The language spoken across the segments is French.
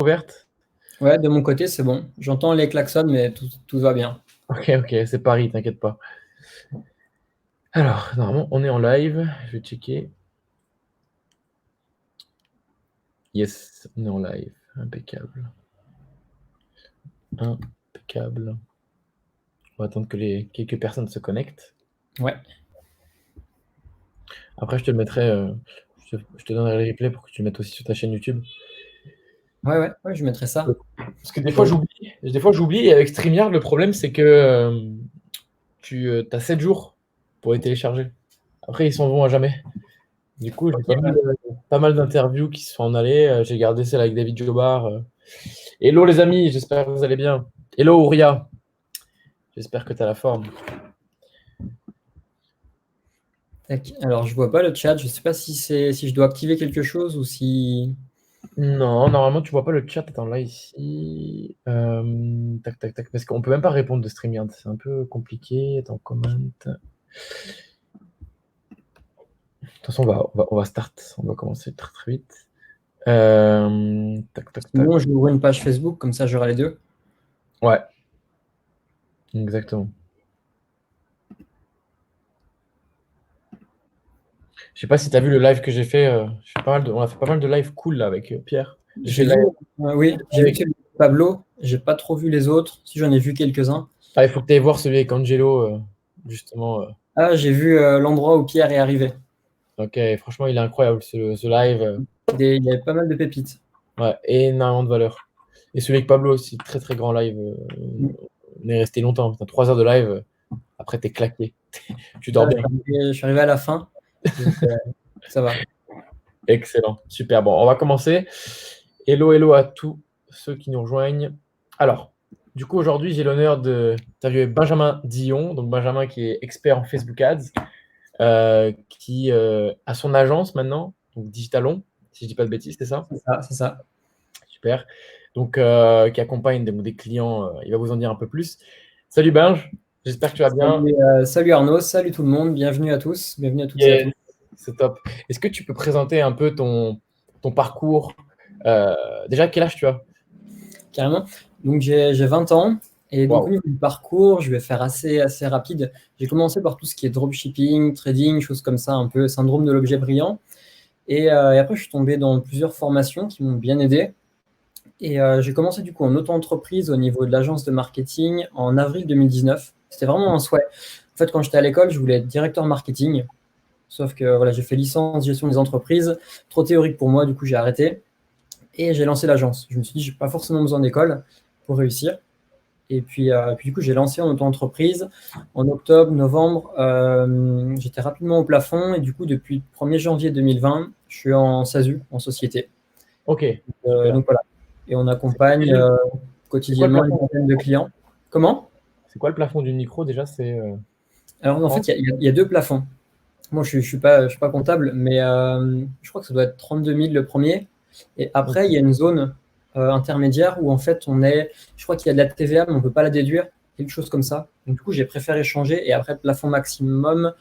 ouverte? Ouais, de mon côté, c'est bon. J'entends les klaxons, mais tout va bien. Ok, c'est Paris, t'inquiète pas. Alors, normalement, on est en live. Je vais checker. Yes, on est en live. Impeccable. Impeccable. On va attendre que quelques personnes se connectent. Ouais. Après, je te le mettrai. Je te donnerai le replay pour que tu le mettes aussi sur ta chaîne YouTube. Ouais, je mettrai ça. Parce que des fois, j'oublie. Des fois, j'oublie. Et avec StreamYard, le problème, c'est que tu as 7 jours pour les télécharger. Après, ils s'en vont à jamais. Du coup, j'ai Ok, ouais. pas mal d'interviews qui se sont en allées. J'ai gardé celle avec David Jobard. Hello les amis, j'espère que vous allez bien. Hello Ouria, j'espère que tu as la forme. Tac. Alors, je vois pas le chat. Je sais pas si je dois activer quelque chose ou si. Non, normalement tu vois pas le chat. Attends, là ici. Tac, tac, tac. Parce qu'on peut même pas répondre de StreamYard. C'est un peu compliqué. Attends, comment. De toute façon, on va start. On va commencer très très vite. Tac, tac, tac. Sinon, je vais ouvrir une page Facebook, comme ça j'aurai les deux. Ouais, exactement. Je sais pas si tu as vu le live que j'ai fait. On a fait pas mal de live cool là avec Pierre. J'ai fait J'ai le vu, live oui, j'ai vu avec. celui de Pablo. J'ai pas trop vu les autres. Si j'en ai vu quelques-uns. Ah, il faut que tu ailles voir celui avec Angelo, justement. Ah, j'ai vu l'endroit où Pierre est arrivé. Ok, franchement, il est incroyable ce live. Il y avait pas mal de pépites. Ouais, énormément de valeur. Et celui avec Pablo aussi, très très grand live. Mm. On est resté longtemps, putain, 3 heures de live. Après, t'es claqué. Tu dors Ah, bien. je suis arrivé à la fin. Donc, ça va. Excellent, super. Bon, on va commencer. Hello, hello à tous ceux qui nous rejoignent. Alors, du coup, aujourd'hui, j'ai l'honneur d'interviewer Benjamin Dillon, donc Benjamin qui est expert en Facebook Ads, qui a son agence maintenant, donc Digitalon, si je dis pas de bêtises, c'est ça? C'est ça. Super. Donc, qui accompagne des clients. Il va vous en dire un peu plus. Salut Benj, j'espère que tu vas bien. Salut Arnaud, salut tout le monde, bienvenue à tous, bienvenue à toutes et à Yes, tous. c'est top. Est-ce que tu peux présenter un peu ton parcours? Déjà, quel âge tu as? Carrément. Donc j'ai 20 ans et donc au Waouh. niveau du parcours, je vais faire assez rapide. J'ai commencé par tout ce qui est dropshipping, trading, choses comme ça, un peu syndrome de l'objet brillant. Et après, je suis tombé dans plusieurs formations qui m'ont bien aidé. Et j'ai commencé du coup en auto-entreprise au niveau de l'agence de marketing en avril 2019. C'était vraiment un souhait. En fait, quand j'étais à l'école, je voulais être directeur marketing. Sauf que voilà, j'ai fait licence gestion des entreprises, trop théorique pour moi, du coup j'ai arrêté et j'ai lancé l'agence. Je me suis dit, j'ai pas forcément besoin d'école pour réussir. Et puis du coup, j'ai lancé en auto-entreprise en octobre, novembre. J'étais rapidement au plafond et du coup, depuis le 1er janvier 2020, je suis en SASU, en société. Ok, super. Donc voilà. Et on accompagne C'est quoi le quotidiennement une plafond? dizaine de clients. Comment? C'est quoi le plafond du micro déjà? C'est Alors en 30? fait, il y a deux plafonds. Moi, je suis pas comptable, mais je crois que ça doit être 32 000 le premier. Et après, il y a une zone intermédiaire où en fait, je crois qu'il y a de la TVA, mais on ne peut pas la déduire, quelque chose comme ça. Donc du coup, j'ai préféré changer. Et après, le plafond maximum,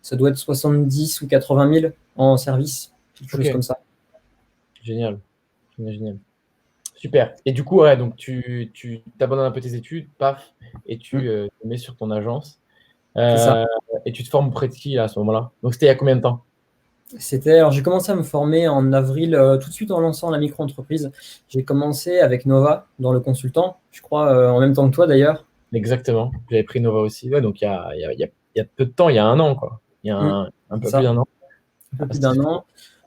ça doit être 70 ou 80 000 en service, quelque chose Ok, comme ça. génial. Génial, génial. Super. Et du coup, ouais, donc tu t'abandonnes un peu tes études, paf, et Mm. tu te mets sur ton agence. C'est ça. Euh, et tu te formes auprès de qui là, à ce moment-là? Donc c'était il y a combien de temps? Alors j'ai commencé à me former en avril, tout de suite en lançant la micro-entreprise. J'ai commencé avec Nova dans le consultant, je crois, en même temps que toi d'ailleurs. Exactement. J'avais pris Nova aussi. Ouais, donc il y a peu de temps, il y a un an, quoi. Il y a Mm. un C'est peu plus ça, d'un an. un peu Ah, plus d'un an.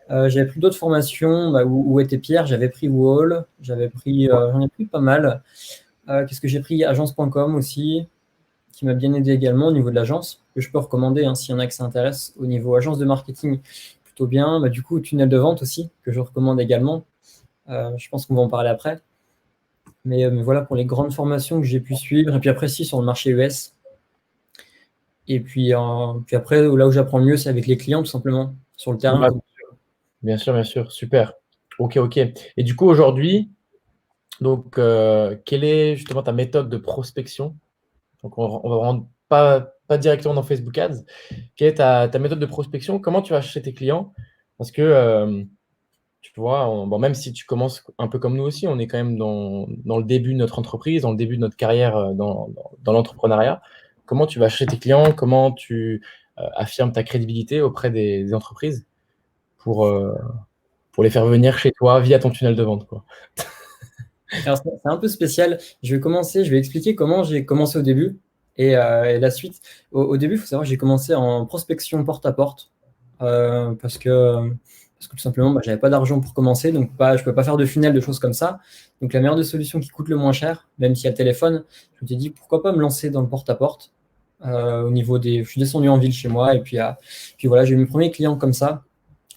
J'avais pris d'autres formations bah, où était Pierre. J'avais pris Wall, j'en ai pris pas mal. Qu'est-ce que j'ai pris? Agence.com aussi, qui m'a bien aidé également au niveau de l'agence, que je peux recommander hein, s'il y en a que ça intéresse. Au niveau agence de marketing, plutôt bien. Bah, du coup, tunnel de vente aussi, que je recommande également. Je pense qu'on va en parler après. Mais voilà pour les grandes formations que j'ai pu suivre. Et puis après, si, sur le marché US. Puis après, là où j'apprends le mieux, c'est avec les clients, tout simplement, sur le terrain. Ouais, bien sûr, bien sûr. Super. Ok, ok. Et du coup, aujourd'hui, donc, quelle est justement ta méthode de prospection? Donc, on va rendre pas directement dans Facebook Ads. Quelle est ta méthode de prospection? Comment tu vas chercher tes clients? Parce que Tu vois, bon, même si tu commences un peu comme nous aussi, on est quand même dans le début de notre entreprise, dans le début de notre carrière dans l'entrepreneuriat. Comment tu vas chercher tes clients? Comment tu affirmes ta crédibilité auprès des entreprises pour, euh, pour les faire venir chez toi via ton tunnel de vente, quoi. Alors, c'est un peu spécial. Je vais expliquer comment j'ai commencé au début et la suite. Au début, il faut savoir que j'ai commencé en prospection porte-à-porte parce que tout simplement, bah, j'avais pas d'argent pour commencer, donc je peux pas faire de funnel, de choses comme ça. Donc, la meilleure des solutions qui coûte le moins cher, même s'il y a le téléphone, je me suis dit pourquoi pas me lancer dans le porte-à-porte. Au niveau des, je suis descendu en ville chez moi et puis voilà, j'ai eu mes premiers clients comme ça.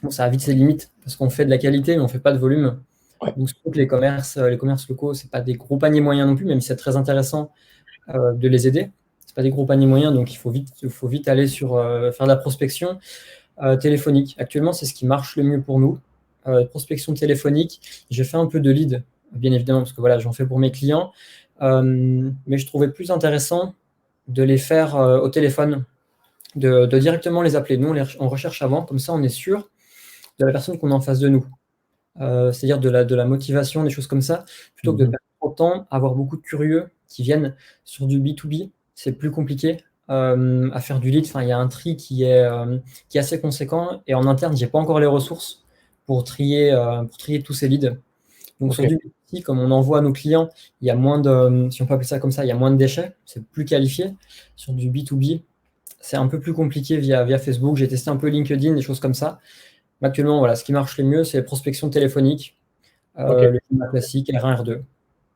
Bon, ça a vite ses limites parce qu'on fait de la qualité, mais on fait pas de volume. Ouais. Donc, surtout que les commerces locaux, c'est pas des gros paniers moyens non plus, même si c'est très intéressant de les aider. C'est pas des gros paniers moyens, donc il faut vite aller sur faire de la prospection téléphonique. Actuellement, c'est ce qui marche le mieux pour nous. Prospection téléphonique. J'ai fait un peu de lead, bien évidemment, parce que voilà, j'en fais pour mes clients. Mais je trouvais plus intéressant de les faire au téléphone, de directement les appeler. Nous, on recherche avant, comme ça, on est sûr de la personne qu'on a en face de nous. C'est-à-dire de la motivation, des choses comme ça, plutôt que de perdre trop de temps, avoir beaucoup de curieux qui viennent sur du B2B, c'est plus compliqué à faire du lead. Enfin, il y a un tri qui est assez conséquent et en interne, j'ai pas encore les ressources pour trier tous ces leads. Donc sur Ok. du B2C, comme on envoie à nos clients, il y a moins de, si on peut appeler ça comme ça, il y a moins de déchets, c'est plus qualifié. Sur du B2B, c'est un peu plus compliqué via Facebook. J'ai testé un peu LinkedIn, des choses comme ça. Actuellement, voilà, ce qui marche le mieux, c'est la prospection téléphonique, Ok. le schéma classique R1, R2.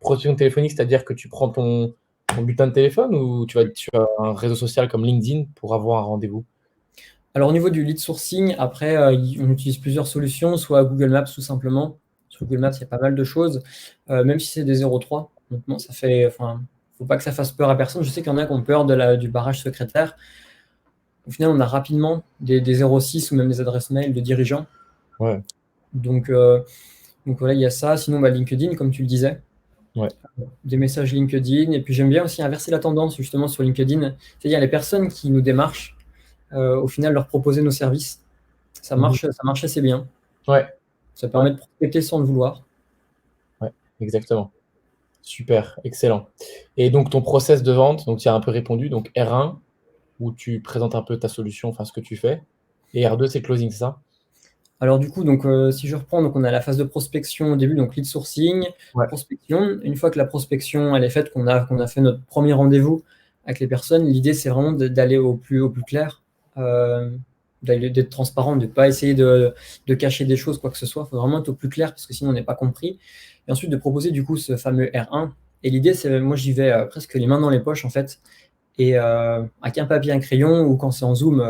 Prospection téléphonique, c'est-à-dire que tu prends ton bulletin de téléphone ou tu vas sur un réseau social comme LinkedIn pour avoir un rendez-vous? Alors, au niveau du lead sourcing, après, on utilise plusieurs solutions, soit Google Maps tout simplement. Sur Google Maps, il y a pas mal de choses, même si c'est des 0,3. Honnêtement, faut pas que ça fasse peur à personne. Je sais qu'il y en a qui ont peur du barrage secrétaire. Au final, on a rapidement des 0,6 ou même des adresses mail de dirigeants. Ouais. Donc, voilà, il y a ça. Sinon, LinkedIn, comme tu le disais. Ouais. Des messages LinkedIn. Et puis, j'aime bien aussi inverser la tendance, justement, sur LinkedIn. C'est-à-dire les personnes qui nous démarchent, au final, leur proposer nos services. Ça Mhm. marche assez bien. Ouais. Ça Ouais. permet de prospecter sans le vouloir. Ouais. Exactement. Super, excellent. Et donc ton process de vente, donc tu as un peu répondu, donc R1, où tu présentes un peu ta solution, enfin ce que tu fais, et R2, c'est closing, c'est ça? Alors du coup, si je reprends, donc on a la phase de prospection au début, donc lead sourcing, Ouais. prospection. Une fois que la prospection elle est faite, qu'on a fait notre premier rendez-vous avec les personnes, l'idée c'est vraiment d'aller au plus clair, euh, d'être transparent, de ne pas essayer de cacher des choses, quoi que ce soit. Il faut vraiment être au plus clair parce que sinon on n'est pas compris. Et ensuite de proposer du coup ce fameux R1. Et l'idée c'est, moi j'y vais presque les mains dans les poches en fait. Et avec un papier, un crayon, ou quand c'est en Zoom,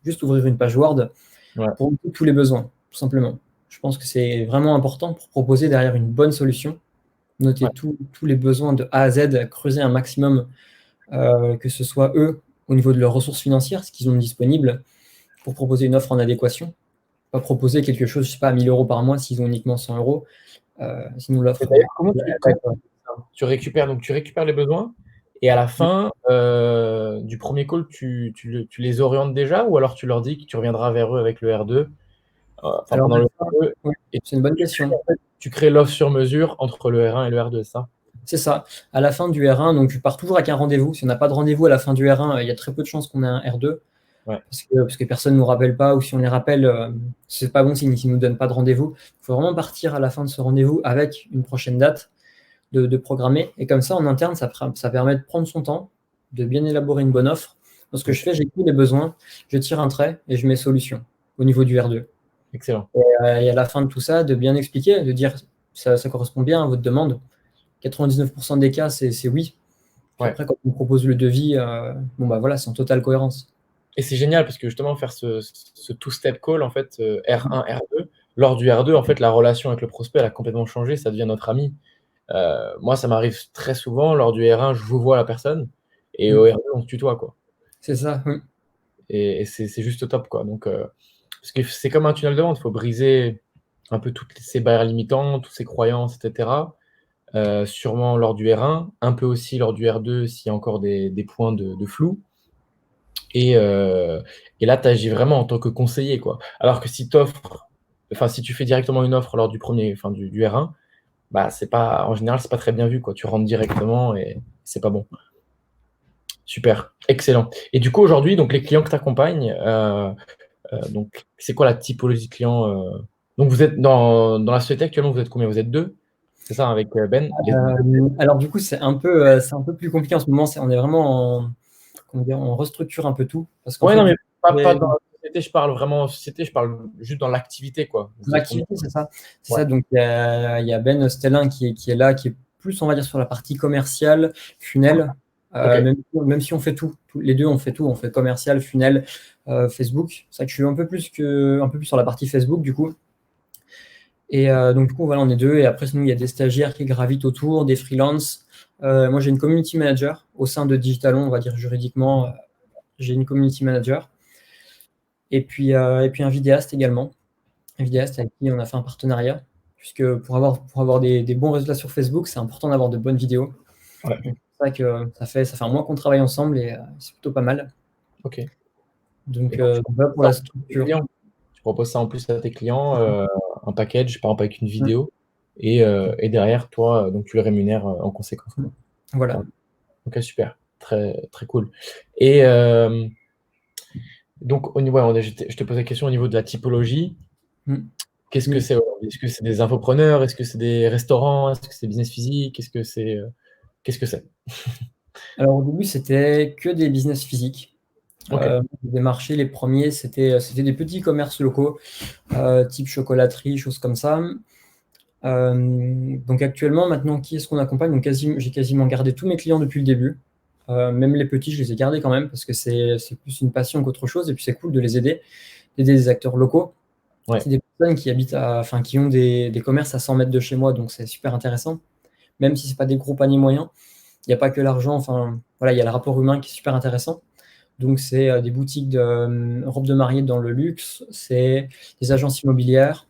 juste ouvrir une page Word Ouais. pour tous les besoins, tout simplement. Je pense que c'est vraiment important pour proposer derrière une bonne solution, noter Ouais. tous les besoins de A à Z, creuser un maximum, que ce soit eux, au niveau de leurs ressources financières, ce qu'ils ont disponible, pour proposer une offre en adéquation. Pas proposer quelque chose, je sais pas, à 1 000 € par mois s'ils ont uniquement 100 euros. Sinon, Et l'offre, d'ailleurs, elle va être. tu récupères, donc tu récupères les besoins, et à la fin du premier call, tu les orientes déjà, ou alors tu leur dis que tu reviendras vers eux avec le R2, enfin Alors, pendant le R2, ouais, et c'est une bonne tu crées, question. en fait, tu crées l'offre sur mesure entre le R1 et le R2, c'est ça? C'est ça. À la fin du R1, donc je pars toujours avec un rendez-vous. Si on n'a pas de rendez-vous à la fin du R1, il y a très peu de chances qu'on ait un R2 Ouais. parce que personne ne nous rappelle pas, ou si on les rappelle, c'est pas bon signe s'ils ne nous donnent pas de rendez-vous. Il faut vraiment partir à la fin de ce rendez-vous avec une prochaine date de programmer. Et comme ça, en interne, ça permet de prendre son temps, de bien élaborer une bonne offre. Donc, ce que je Ok. fais, j'écoute les besoins, je tire un trait et je mets solution au niveau du R2. Excellent. Et à la fin de tout ça, de bien expliquer, de dire ça correspond bien à votre demande. 99% des cas, c'est oui. Puis Ouais. après, quand on propose le devis, bon bah voilà, c'est en totale cohérence. Et c'est génial parce que justement, faire ce two-step call, en fait, R1, R2, lors du R2, en fait, la relation avec le prospect, elle a complètement changé, ça devient notre ami. Moi, ça m'arrive très souvent, lors du R1, je vous vois la personne, et au Mm. R2, on se tutoie, quoi. C'est ça, oui. Et c'est juste top, quoi. Donc, parce que c'est comme un tunnel de vente, il faut briser un peu toutes ces barrières limitantes, toutes ces croyances, etc. Sûrement lors du R1, un peu aussi lors du R2 s'il y a encore des points de flou. Et, euh, et là, tu agis vraiment en tant que conseiller, quoi. Alors que si tu offres enfin, si tu fais directement une offre lors du premier, enfin, du R1, bah, en général, c'est pas très bien vu, quoi. Tu rentres directement et c'est pas bon. Super, excellent. Et du coup, aujourd'hui, donc les clients que tu accompagnes, donc c'est quoi la typologie de clients Donc vous êtes dans la société actuellement, vous êtes combien? Vous êtes deux? C'est ça, avec Ben? Alors du coup, c'est un peu plus compliqué en ce moment. On est vraiment comment dire, on restructure un peu tout parce qu'en Ouais, fait, non, mais pas les- dans la société, je parle vraiment société, je parle juste dans l'activité, quoi. Vous êtes combien? l'activité, c'est ça. C'est Ouais. ça. Donc il y a Ben Stellin qui est là, qui est plus, on va dire, sur la partie commerciale, funnel. Ok. Même si on fait tout, les deux, on fait tout. On fait commercial, funnel, Facebook. C'est vrai que je suis un peu plus sur la partie Facebook du coup. Et donc, du coup, voilà, on est deux. Et après, sinon, il y a des stagiaires qui gravitent autour, des freelances. Moi, j'ai une community manager au sein de Digitalon, on va dire juridiquement. J'ai une community manager. Et puis un vidéaste également. Un vidéaste avec qui on a fait un partenariat. Puisque pour avoir des bons résultats sur Facebook, c'est important d'avoir de bonnes vidéos. Ouais. Donc, c'est vrai que ça fait un mois qu'on travaille ensemble et c'est plutôt pas mal. Ok. Et Donc, donc, voilà pour ça, la tes structure. clients, tu proposes ça en plus à tes clients, un package, par exemple avec une Mm. vidéo, et derrière, toi, donc tu les rémunères en conséquence, Mm. quoi. Voilà. Ouais. Ok, super. Très, très cool. Et donc, au niveau, ouais, je t'ai posé la question au niveau de la typologie. Mm. Qu'est-ce que Oui. c'est aujourd'hui? Est-ce que c'est des infopreneurs? Est-ce que c'est des restaurants? Est-ce que c'est business physique? Qu'est-ce que c'est? Alors, au début, c'était que des business physiques. Ok. Des marchés, les premiers, c'était des petits commerces locaux, type chocolaterie, choses comme ça. Donc actuellement, maintenant, qui est-ce qu'on accompagne? Donc j'ai quasiment gardé tous mes clients depuis le début. Même les petits, je les ai gardés quand même parce que c'est plus une passion qu'autre chose. Et puis c'est cool de les aider, d'aider des acteurs locaux. Ouais. C'est des personnes qui habitent enfin, qui ont des commerces à 100 mètres de chez moi, donc c'est super intéressant. Même si c'est pas des gros paniers moyens, il n'y a pas que l'argent. Enfin, voilà, il y a le rapport humain qui est super intéressant. Donc, c'est des boutiques de robes de mariée dans le luxe, c'est des agences immobilières,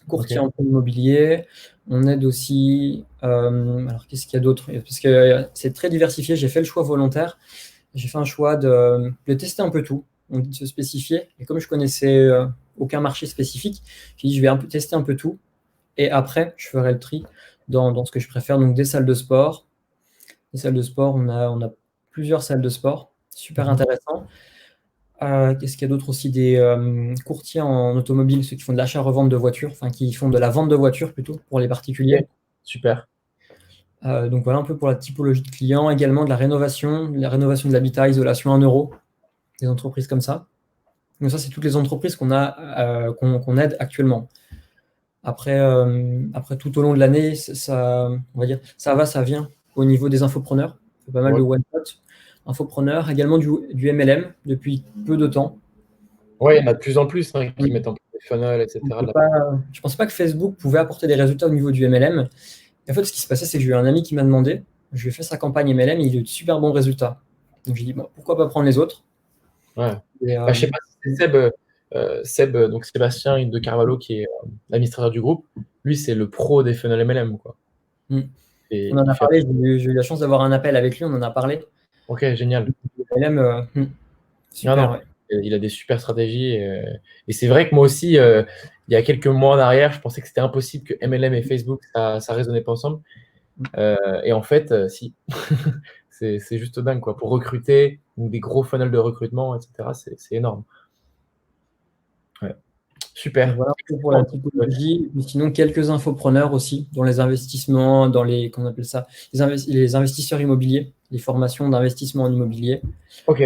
Ok. courtiers en immobilier. On aide aussi. Alors, qu'est-ce qu'il y a d'autre? Parce que c'est très diversifié. J'ai fait le choix volontaire. J'ai fait un choix de tester un peu tout. On dit de se spécifier. Et comme je connaissais aucun marché spécifique, j'ai dit je vais tester un peu tout. Et après, je ferai le tri dans ce que je préfère. Donc, des salles de sport. Des salles de sport, on a plusieurs salles de sport. Super Mhm. intéressant. Qu'est-ce qu'il y a d'autre aussi? Des courtiers en automobile, ceux qui font de l'achat-revente de voitures, enfin qui font de la vente de voitures plutôt pour les Ok. particuliers. Super. Donc voilà un peu pour la typologie de clients, également de la rénovation de l'habitat, isolation 1 euro, des entreprises comme ça. Donc ça, c'est toutes les entreprises qu'on aide actuellement. Après, tout au long de l'année, ça, on va dire, ça va, ça vient au niveau des infopreneurs. On fait pas mal Ouais. de one-shot. Infopreneurs, également du MLM depuis peu de temps. Ouais, il y en a de plus en plus hein, qui mettent en place des funnels, On etc. peut pas, je ne pensais pas que Facebook pouvait apporter des résultats au niveau du MLM. Et en fait, ce qui se passait, c'est que j'ai eu un ami qui m'a demandé, je lui ai fait sa campagne MLM et il a eu de super bons résultats. Donc j'ai dit, bon, pourquoi pas prendre les autres? Ouais. Et, Bah, je sais pas si c'est Seb, donc Sébastien de Carvalho, qui est l'administrateur du groupe. Lui, c'est le pro des funnels MLM, quoi. hmm, Et on en il a fait. parlé, j'ai eu la chance d'avoir un appel avec lui, on en a parlé. Ok, génial. MLM, Non, non, super, ouais. il a des super stratégies. Et c'est vrai que moi aussi, il y a quelques mois en arrière, je pensais que c'était impossible que MLM et Facebook, ça résonnait pas ensemble. Et en fait, si. C'est juste dingue, quoi. Pour recruter, donc des gros funnels de recrutement, etc., c'est énorme. Ouais. Donc Super. voilà un peu pour la Excellent. Ouais. typologie. Mais sinon, quelques infopreneurs aussi, dans les investissements, comment on appelle ça, les investisseurs immobiliers, les formations d'investissement en immobilier. Ok.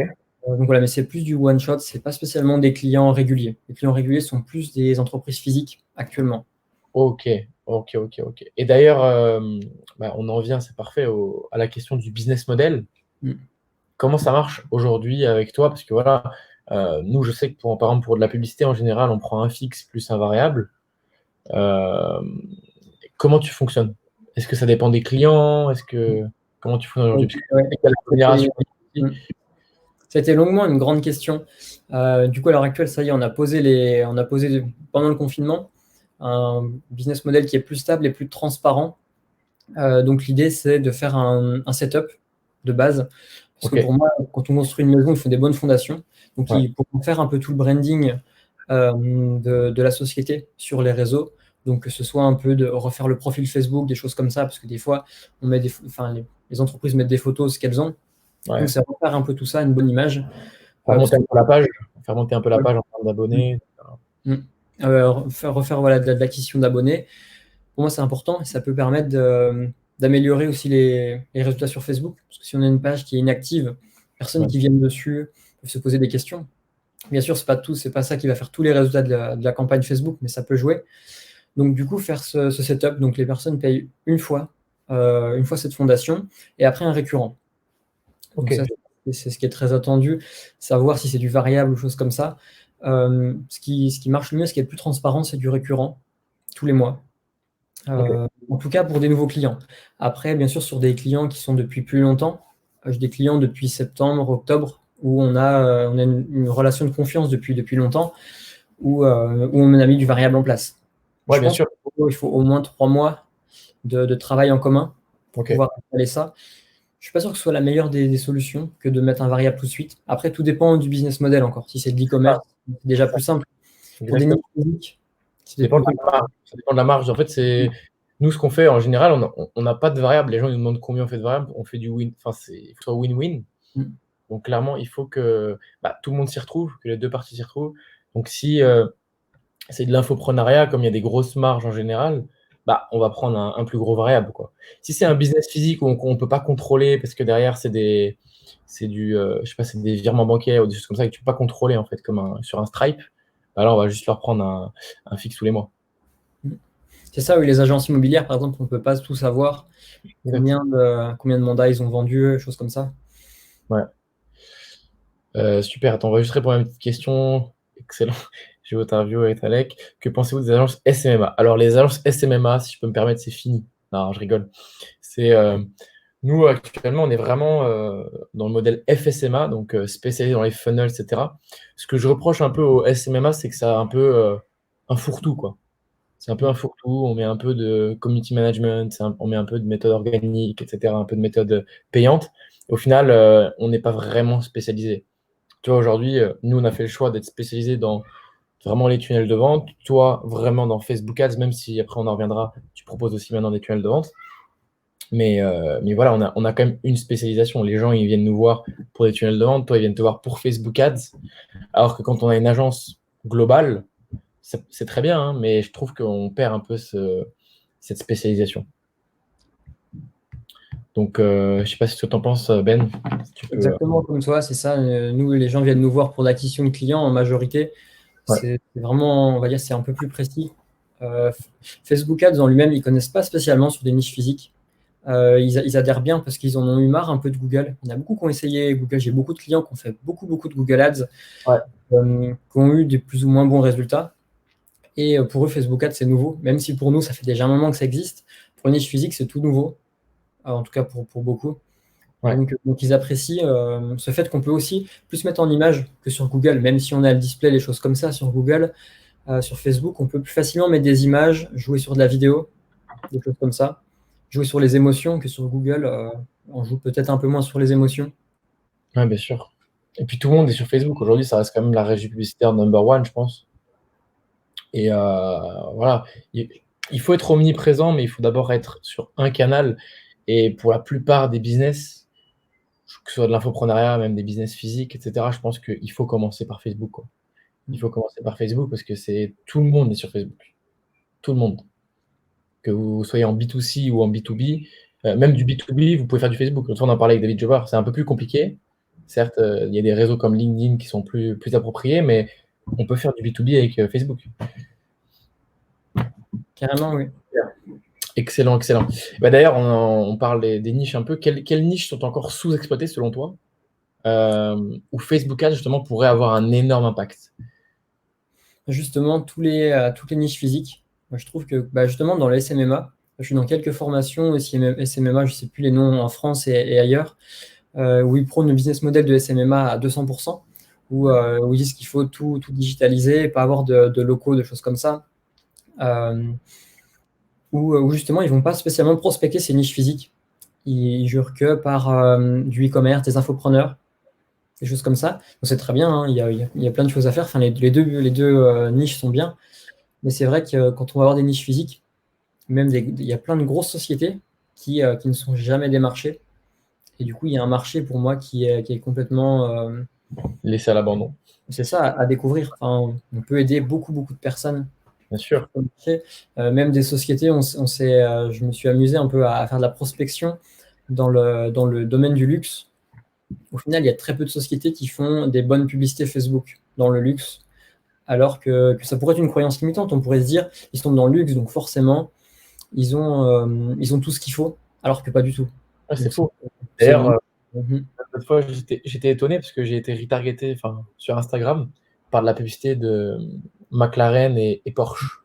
Donc voilà, mais c'est plus du one shot, c'est pas spécialement des clients réguliers. Les clients réguliers sont plus des entreprises physiques actuellement. Ok, ok, ok, ok. Et d'ailleurs, bah, on en vient, c'est parfait, à la question du business model. Mm. Comment ça marche aujourd'hui avec toi? Parce que voilà, nous, je sais que par exemple, pour de la publicité, en général, on prend un fixe plus un variable. Euh, Comment tu fonctionnes? Est-ce que ça dépend des clients? Comment tu fonctionnes aujourd'hui? Donc, Parce que ouais, je sais qu'il y a la c'était rémunération aussi. mm. C'était longuement une grande question. Du coup, à l'heure actuelle, ça y est, on a posé pendant le confinement un business model qui est plus stable et plus transparent. Donc l'idée, c'est de faire un setup de base. Parce que Ok, pour moi, quand on construit une maison, il faut des bonnes fondations. Donc ouais, pour faire un peu tout le branding, de la société sur les réseaux. Donc, que ce soit un peu de refaire le profil Facebook, des choses comme ça, parce que des fois, les entreprises mettent des photos, ce qu'elles ont. Ouais. Donc, c'est refaire un peu tout ça, une bonne image. Faire Parce monter un que- peu la page, faire monter un peu la Ouais. page en termes d'abonnés. Mm. Refaire voilà, de l'acquisition d'abonnés. Pour moi, c'est important et ça peut permettre d'améliorer aussi les résultats sur Facebook. Parce que si on a une page qui est inactive, personnes Ouais. qui viennent dessus peuvent se poser des questions. Bien sûr, c'est pas ça qui va faire tous les résultats de la campagne Facebook, mais ça peut jouer. Donc, du coup, faire ce setup, donc les personnes payent une fois cette fondation et après un récurrent. Ok. Donc, ça, c'est ce qui est très attendu, savoir si c'est du variable ou choses comme ça. Ce qui marche le mieux, ce qui est le plus transparent, c'est du récurrent tous les mois. Ok. En tout cas pour des nouveaux clients. Après, bien sûr, sur des clients qui sont depuis plus longtemps, j'ai des clients depuis septembre, octobre, où on a une relation de confiance depuis longtemps, où on a mis du variable en place. Ouais, Je bien pense sûr. qu'il faut au moins 3 mois de travail en commun pour Ok. pouvoir installer ça. Je suis pas sûr que ce soit la meilleure des solutions que de mettre un variable tout de suite. Après, tout dépend du business model encore. Si c'est de Ah, l'e-commerce, c'est déjà c'est ça. plus simple. Pour des Exactement. niches physiques, Ça c'est dépend plus de la marge. Ça dépend de la marge. En fait, c'est nous ce qu'on fait en général, on n'a pas de variable. Les gens ils nous demandent combien on fait de variable. On fait du win. Enfin, il faut que ce soit win-win. Mm. Donc clairement, il faut que tout le monde s'y retrouve, que les deux parties s'y retrouvent. Donc si c'est de l'infoprenariat, comme il y a des grosses marges en général, on va prendre un plus gros variable, quoi. Si c'est un business physique où on peut pas contrôler parce que derrière c'est je sais pas, c'est des virements bancaires ou des choses comme ça que tu peux pas contrôler en fait sur un Stripe, là on va juste leur prendre un fixe tous les mois. C'est ça, oui, les agences immobilières, par exemple, on ne peut pas tout savoir Exact. combien de mandats ils ont vendus, choses comme ça. Ouais. Super. Attends, on va juste répondre à une petite question. Excellent. J'ai votre interview avec Alec. Que pensez-vous des agences SMMA? Alors, les agences SMMA, si je peux me permettre, c'est fini. Non, je rigole. C'est nous actuellement, on est vraiment dans le modèle FSMA, donc spécialisé dans les funnels, etc. Ce que je reproche un peu au SMMA, c'est que ça a un peu un fourre-tout, quoi. C'est un peu un fourre-tout. On met un peu de community management, on met un peu de méthode organique, etc. Un peu de méthode payante. Au final, on n'est pas vraiment spécialisé. Tu vois, aujourd'hui, nous, on a fait le choix d'être spécialisé dans vraiment les tunnels de vente. Toi, vraiment dans Facebook Ads, même si après on en reviendra, tu proposes aussi maintenant des tunnels de vente. Mais voilà, on a quand même une spécialisation. Les gens, ils viennent nous voir pour des tunnels de vente. Toi, ils viennent te voir pour Facebook Ads. Alors que quand on a une agence globale, c'est très bien, hein, mais je trouve qu'on perd un peu cette spécialisation. Donc, je ne sais pas ce que tu en penses, Ben. Si tu peux. Exactement comme toi, c'est ça. Nous, les gens viennent nous voir pour l'acquisition de clients en majorité. Ouais. C'est vraiment, on va dire, c'est un peu plus précis. Euh, Facebook Ads en lui-même, ils connaissent pas spécialement sur des niches physiques. Ils adhèrent bien parce qu'ils en ont eu marre un peu de Google. Il y en a beaucoup qui ont essayé Google. J'ai beaucoup de clients qui ont fait beaucoup de Google Ads, Ouais. qui ont eu des plus ou moins bons résultats. Et pour eux, Facebook Ads, c'est nouveau. Même si pour nous, ça fait déjà un moment que ça existe. Pour une niche physique, c'est tout nouveau. En tout cas, pour beaucoup. Ouais. Donc, ils apprécient ce fait qu'on peut aussi plus mettre en image que sur Google. Même si on a le display, les choses comme ça sur Google, sur Facebook, on peut plus facilement mettre des images, jouer sur de la vidéo, des choses comme ça. Jouer sur les émotions que sur Google, on joue peut-être un peu moins sur les émotions. Ouais, bien sûr. Et puis tout le monde est sur Facebook. Aujourd'hui, ça reste quand même la régie publicitaire number one, je pense. Et voilà, il faut être omniprésent, mais il faut d'abord être sur un canal. Et pour la plupart des business, que ce soit de l'infoprenariat, même des business physiques, etc., je pense qu'il faut commencer par Facebook, quoi. Il faut commencer par Facebook parce que tout le monde est sur Facebook. Tout le monde. Que vous soyez en B2C ou en B2B, même du B2B, vous pouvez faire du Facebook. L'autre fois, on en parlait avec David Jobard. C'est un peu plus compliqué. Certes, il y a des réseaux comme LinkedIn qui sont plus appropriés, mais on peut faire du B2B avec Facebook. Carrément, oui. Excellent, excellent. D'ailleurs, on parle des niches un peu. Quelles niches sont encore sous-exploitées selon toi, où Facebook Ads justement pourrait avoir un énorme impact? Justement, toutes les niches physiques. Moi, je trouve que justement, dans le SMMA, je suis dans quelques formations aussi, SMMA, je ne sais plus les noms en France et ailleurs, où ils prônent le business model de SMMA à 200%, où ils disent qu'il faut tout digitaliser, pas avoir de locaux, de choses comme ça. Où justement, ils ne vont pas spécialement prospecter ces niches physiques. Ils jurent que par du e-commerce, des infopreneurs, des choses comme ça. Donc, c'est très bien, hein, il y a plein de choses à faire. Enfin, les deux niches sont bien. Mais c'est vrai que quand on va avoir des niches physiques, il y a plein de grosses sociétés qui ne sont jamais démarchées. Et du coup, il y a un marché pour moi qui est complètement, Laissé à l'abandon. c'est ça, à découvrir. Enfin, on peut aider beaucoup, beaucoup de personnes Bien sur sûr. le marché. Même des sociétés, je me suis amusé un peu à faire de la prospection dans le domaine du luxe. Au final, il y a très peu de sociétés qui font des bonnes publicités Facebook dans le luxe, alors que ça pourrait être une croyance limitante. On pourrait se dire, ils sont dans le luxe, donc forcément, ils ont tout ce qu'il faut, alors que pas du tout. Ouais, c'est Donc, fou. c'est D'ailleurs, vraiment. Mhm. l'autre fois, j'étais étonné parce que j'ai été retargeté sur Instagram par de la publicité de McLaren et Porsche.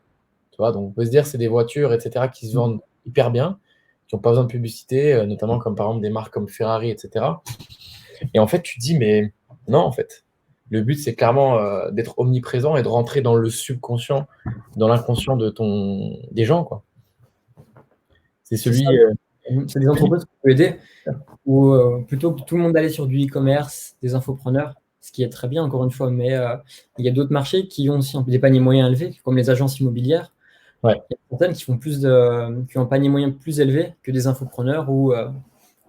Tu vois, donc on peut se dire c'est des voitures, etc., qui se vendent hyper bien, qui n'ont pas besoin de publicité, notamment comme par exemple des marques comme Ferrari, etc. Et en fait, tu te dis, mais non, en fait. Le but, c'est clairement d'être omniprésent et de rentrer dans le subconscient, dans l'inconscient des gens, quoi. C'est C'est ça. celui. C'est des entreprises qu'on peut aider, ou plutôt que tout le monde aller sur du e-commerce, des infopreneurs, ce qui est très bien, encore une fois, mais il y a d'autres marchés qui ont aussi des paniers moyens élevés, comme les agences immobilières. Ouais, Il y a certaines qui ont un panier moyen plus élevé que des infopreneurs ou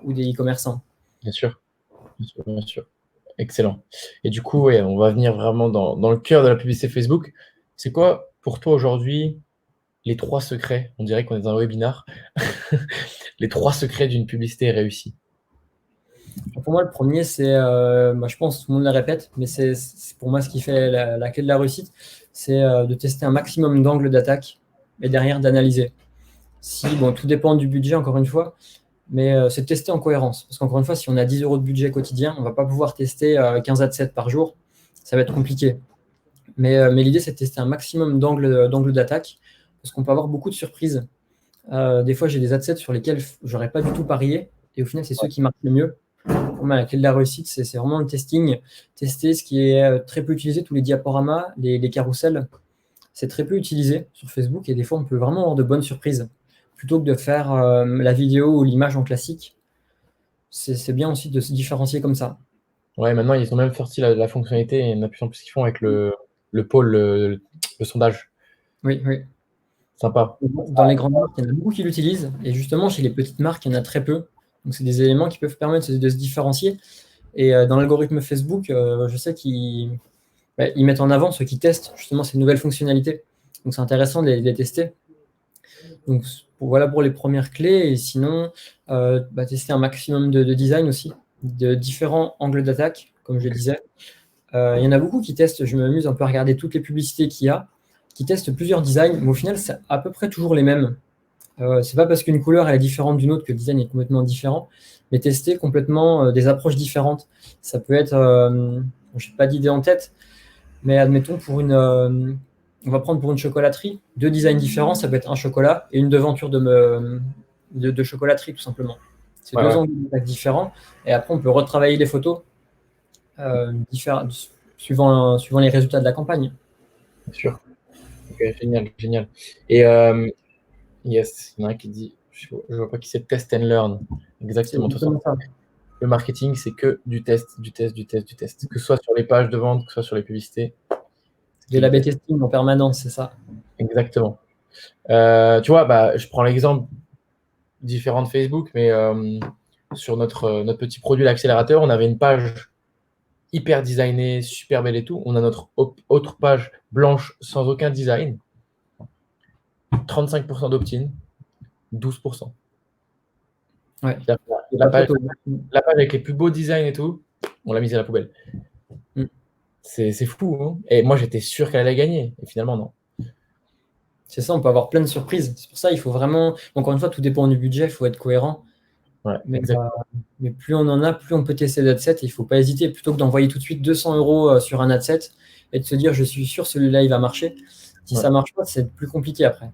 des e-commerçants. bien sûr. Bien sûr, bien sûr. Excellent. Et du coup, ouais, on va venir vraiment dans le cœur de la publicité Facebook. C'est quoi pour toi aujourd'hui les 3 secrets? On dirait qu'on est dans un webinar. Les 3 secrets d'une publicité réussie. Pour moi, le premier, c'est, je pense, tout le monde le répète, mais c'est pour moi ce qui fait la clé de la réussite, c'est de tester un maximum d'angles d'attaque et derrière d'analyser. Bon, tout dépend du budget, encore une fois, mais c'est de tester en cohérence. Parce qu'encore une fois, si on a 10 euros de budget quotidien, on ne va pas pouvoir tester 15 ads par jour. Ça va être compliqué. Mais l'idée, c'est de tester un maximum d'angles d'attaque, parce qu'on peut avoir beaucoup de surprises. Des fois, j'ai des adsets sur lesquels j'aurais pas du tout parié, et au final, c'est ceux qui marchent le mieux. Pour moi, la clé de la réussite, c'est vraiment le testing. Tester ce qui est très peu utilisé, tous les diaporamas, les carousels. C'est très peu utilisé sur Facebook, et des fois, on peut vraiment avoir de bonnes surprises. Plutôt que de faire la vidéo ou l'image en classique, c'est bien aussi de se différencier comme ça. Ouais, maintenant, ils ont même sorti la fonctionnalité, et il y en a de plus en plus qu'ils font avec le pôle, le sondage. Oui, oui. Sympa. Dans les grandes marques, il y en a beaucoup qui l'utilisent, et justement, chez les petites marques, il y en a très peu. Donc, c'est des éléments qui peuvent permettre de se différencier. Et dans l'algorithme Facebook, je sais qu'ils mettent en avant ceux qui testent justement ces nouvelles fonctionnalités. Donc, c'est intéressant de les tester. Donc, voilà pour les premières clés. Et sinon, tester un maximum de design aussi, de différents angles d'attaque, comme je le disais. Il y en a beaucoup qui testent, je m'amuse un peu à regarder toutes les publicités qu'il y a, qui testent plusieurs designs, mais au final, c'est à peu près toujours les mêmes. C'est pas parce qu'une couleur elle est différente d'une autre que le design est complètement différent, mais tester complètement des approches différentes. Ça peut être, je n'ai pas d'idée en tête, mais admettons on va prendre pour une chocolaterie, 2 designs différents, ça peut être un chocolat et une devanture de chocolaterie tout simplement. C'est Ouais, deux ouais, angles d'attaque différents, et après on peut retravailler les photos suivant les résultats de la campagne. bien sûr. Ok, génial, génial. Et yes, il y en a un qui dit, je vois pas qui c'est, test and learn. C'est Exactement. De toute façon, exactement ça. le marketing, c'est que du test, du test, du test, du test. Que ce soit sur les pages de vente, que ce soit sur les publicités, c'est De que du l'A/B test. testing en permanence, c'est ça. Exactement. Tu vois, je prends l'exemple différent de Facebook, mais sur notre petit produit, l'accélérateur, on avait une page hyper designée, super belle et tout. On a notre autre page blanche sans aucun design. 35% d'opt-in, 12%. Ouais. C'est-à-dire que Il n'y a La pas page, photo. la page avec les plus beaux designs et tout, on l'a mise à la poubelle. Mm. C'est fou, hein. Et moi, j'étais sûr qu'elle allait gagner. Et finalement, non. C'est ça, on peut avoir plein de surprises. C'est pour ça, il faut vraiment, encore une fois, tout dépend du budget, il faut être cohérent. Ouais, Mais, exactement. mais plus on en a, plus on peut tester d'adset. Il ne faut pas hésiter, plutôt que d'envoyer tout de suite 200 euros sur un adset et de se dire, je suis sûr, celui-là, il va marcher. Si Ouais. ça ne marche pas, c'est plus compliqué après.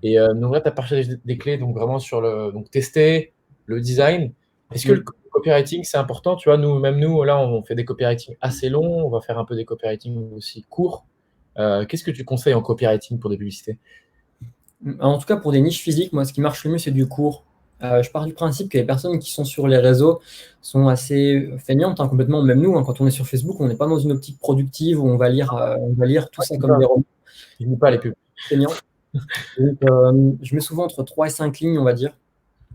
Et donc là, tu as partagé des clés donc vraiment sur donc tester le design. Est-ce que le Oui. copywriting, c'est important? Tu vois, même nous, là, on fait des copywriting assez longs. On va faire un peu des copywriting aussi courts. Qu'est-ce que tu conseilles en copywriting pour des publicités? En tout cas, pour des niches physiques, moi, ce qui marche le mieux, c'est du court. Je pars du principe que les personnes qui sont sur les réseaux sont assez feignantes, hein, complètement. Même nous, hein, quand on est sur Facebook, on n'est pas dans une optique productive où on va lire tout ça comme des romans. Je lis pas les pubs. Feignant. Donc, je mets souvent entre 3 et 5 lignes, on va dire.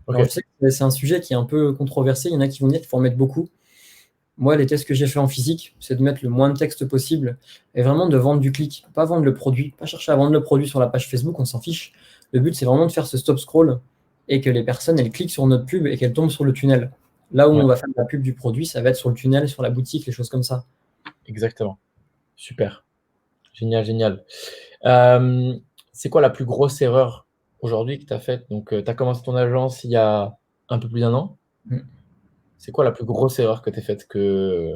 Alors, je Ok. sais que c'est un sujet qui est un peu controversé. Il y en a qui vont dire qu'il faut en mettre beaucoup. Moi, les tests que j'ai fait en physique, c'est de mettre le moins de texte possible et vraiment de vendre du clic, pas vendre le produit, pas chercher à vendre le produit sur la page Facebook, on s'en fiche. Le but, c'est vraiment de faire ce stop scroll et que les personnes, elles cliquent sur notre pub et qu'elles tombent sur le tunnel. Là où Ouais, on va faire la pub du produit, ça va être sur le tunnel, sur la boutique, les choses comme ça. exactement. Super. Génial, génial. Euh, c'est quoi la plus grosse erreur aujourd'hui que tu as faite? Donc, tu as commencé ton agence il y a un peu plus d'un an. Mm. C'est quoi la plus grosse erreur que tu as faite que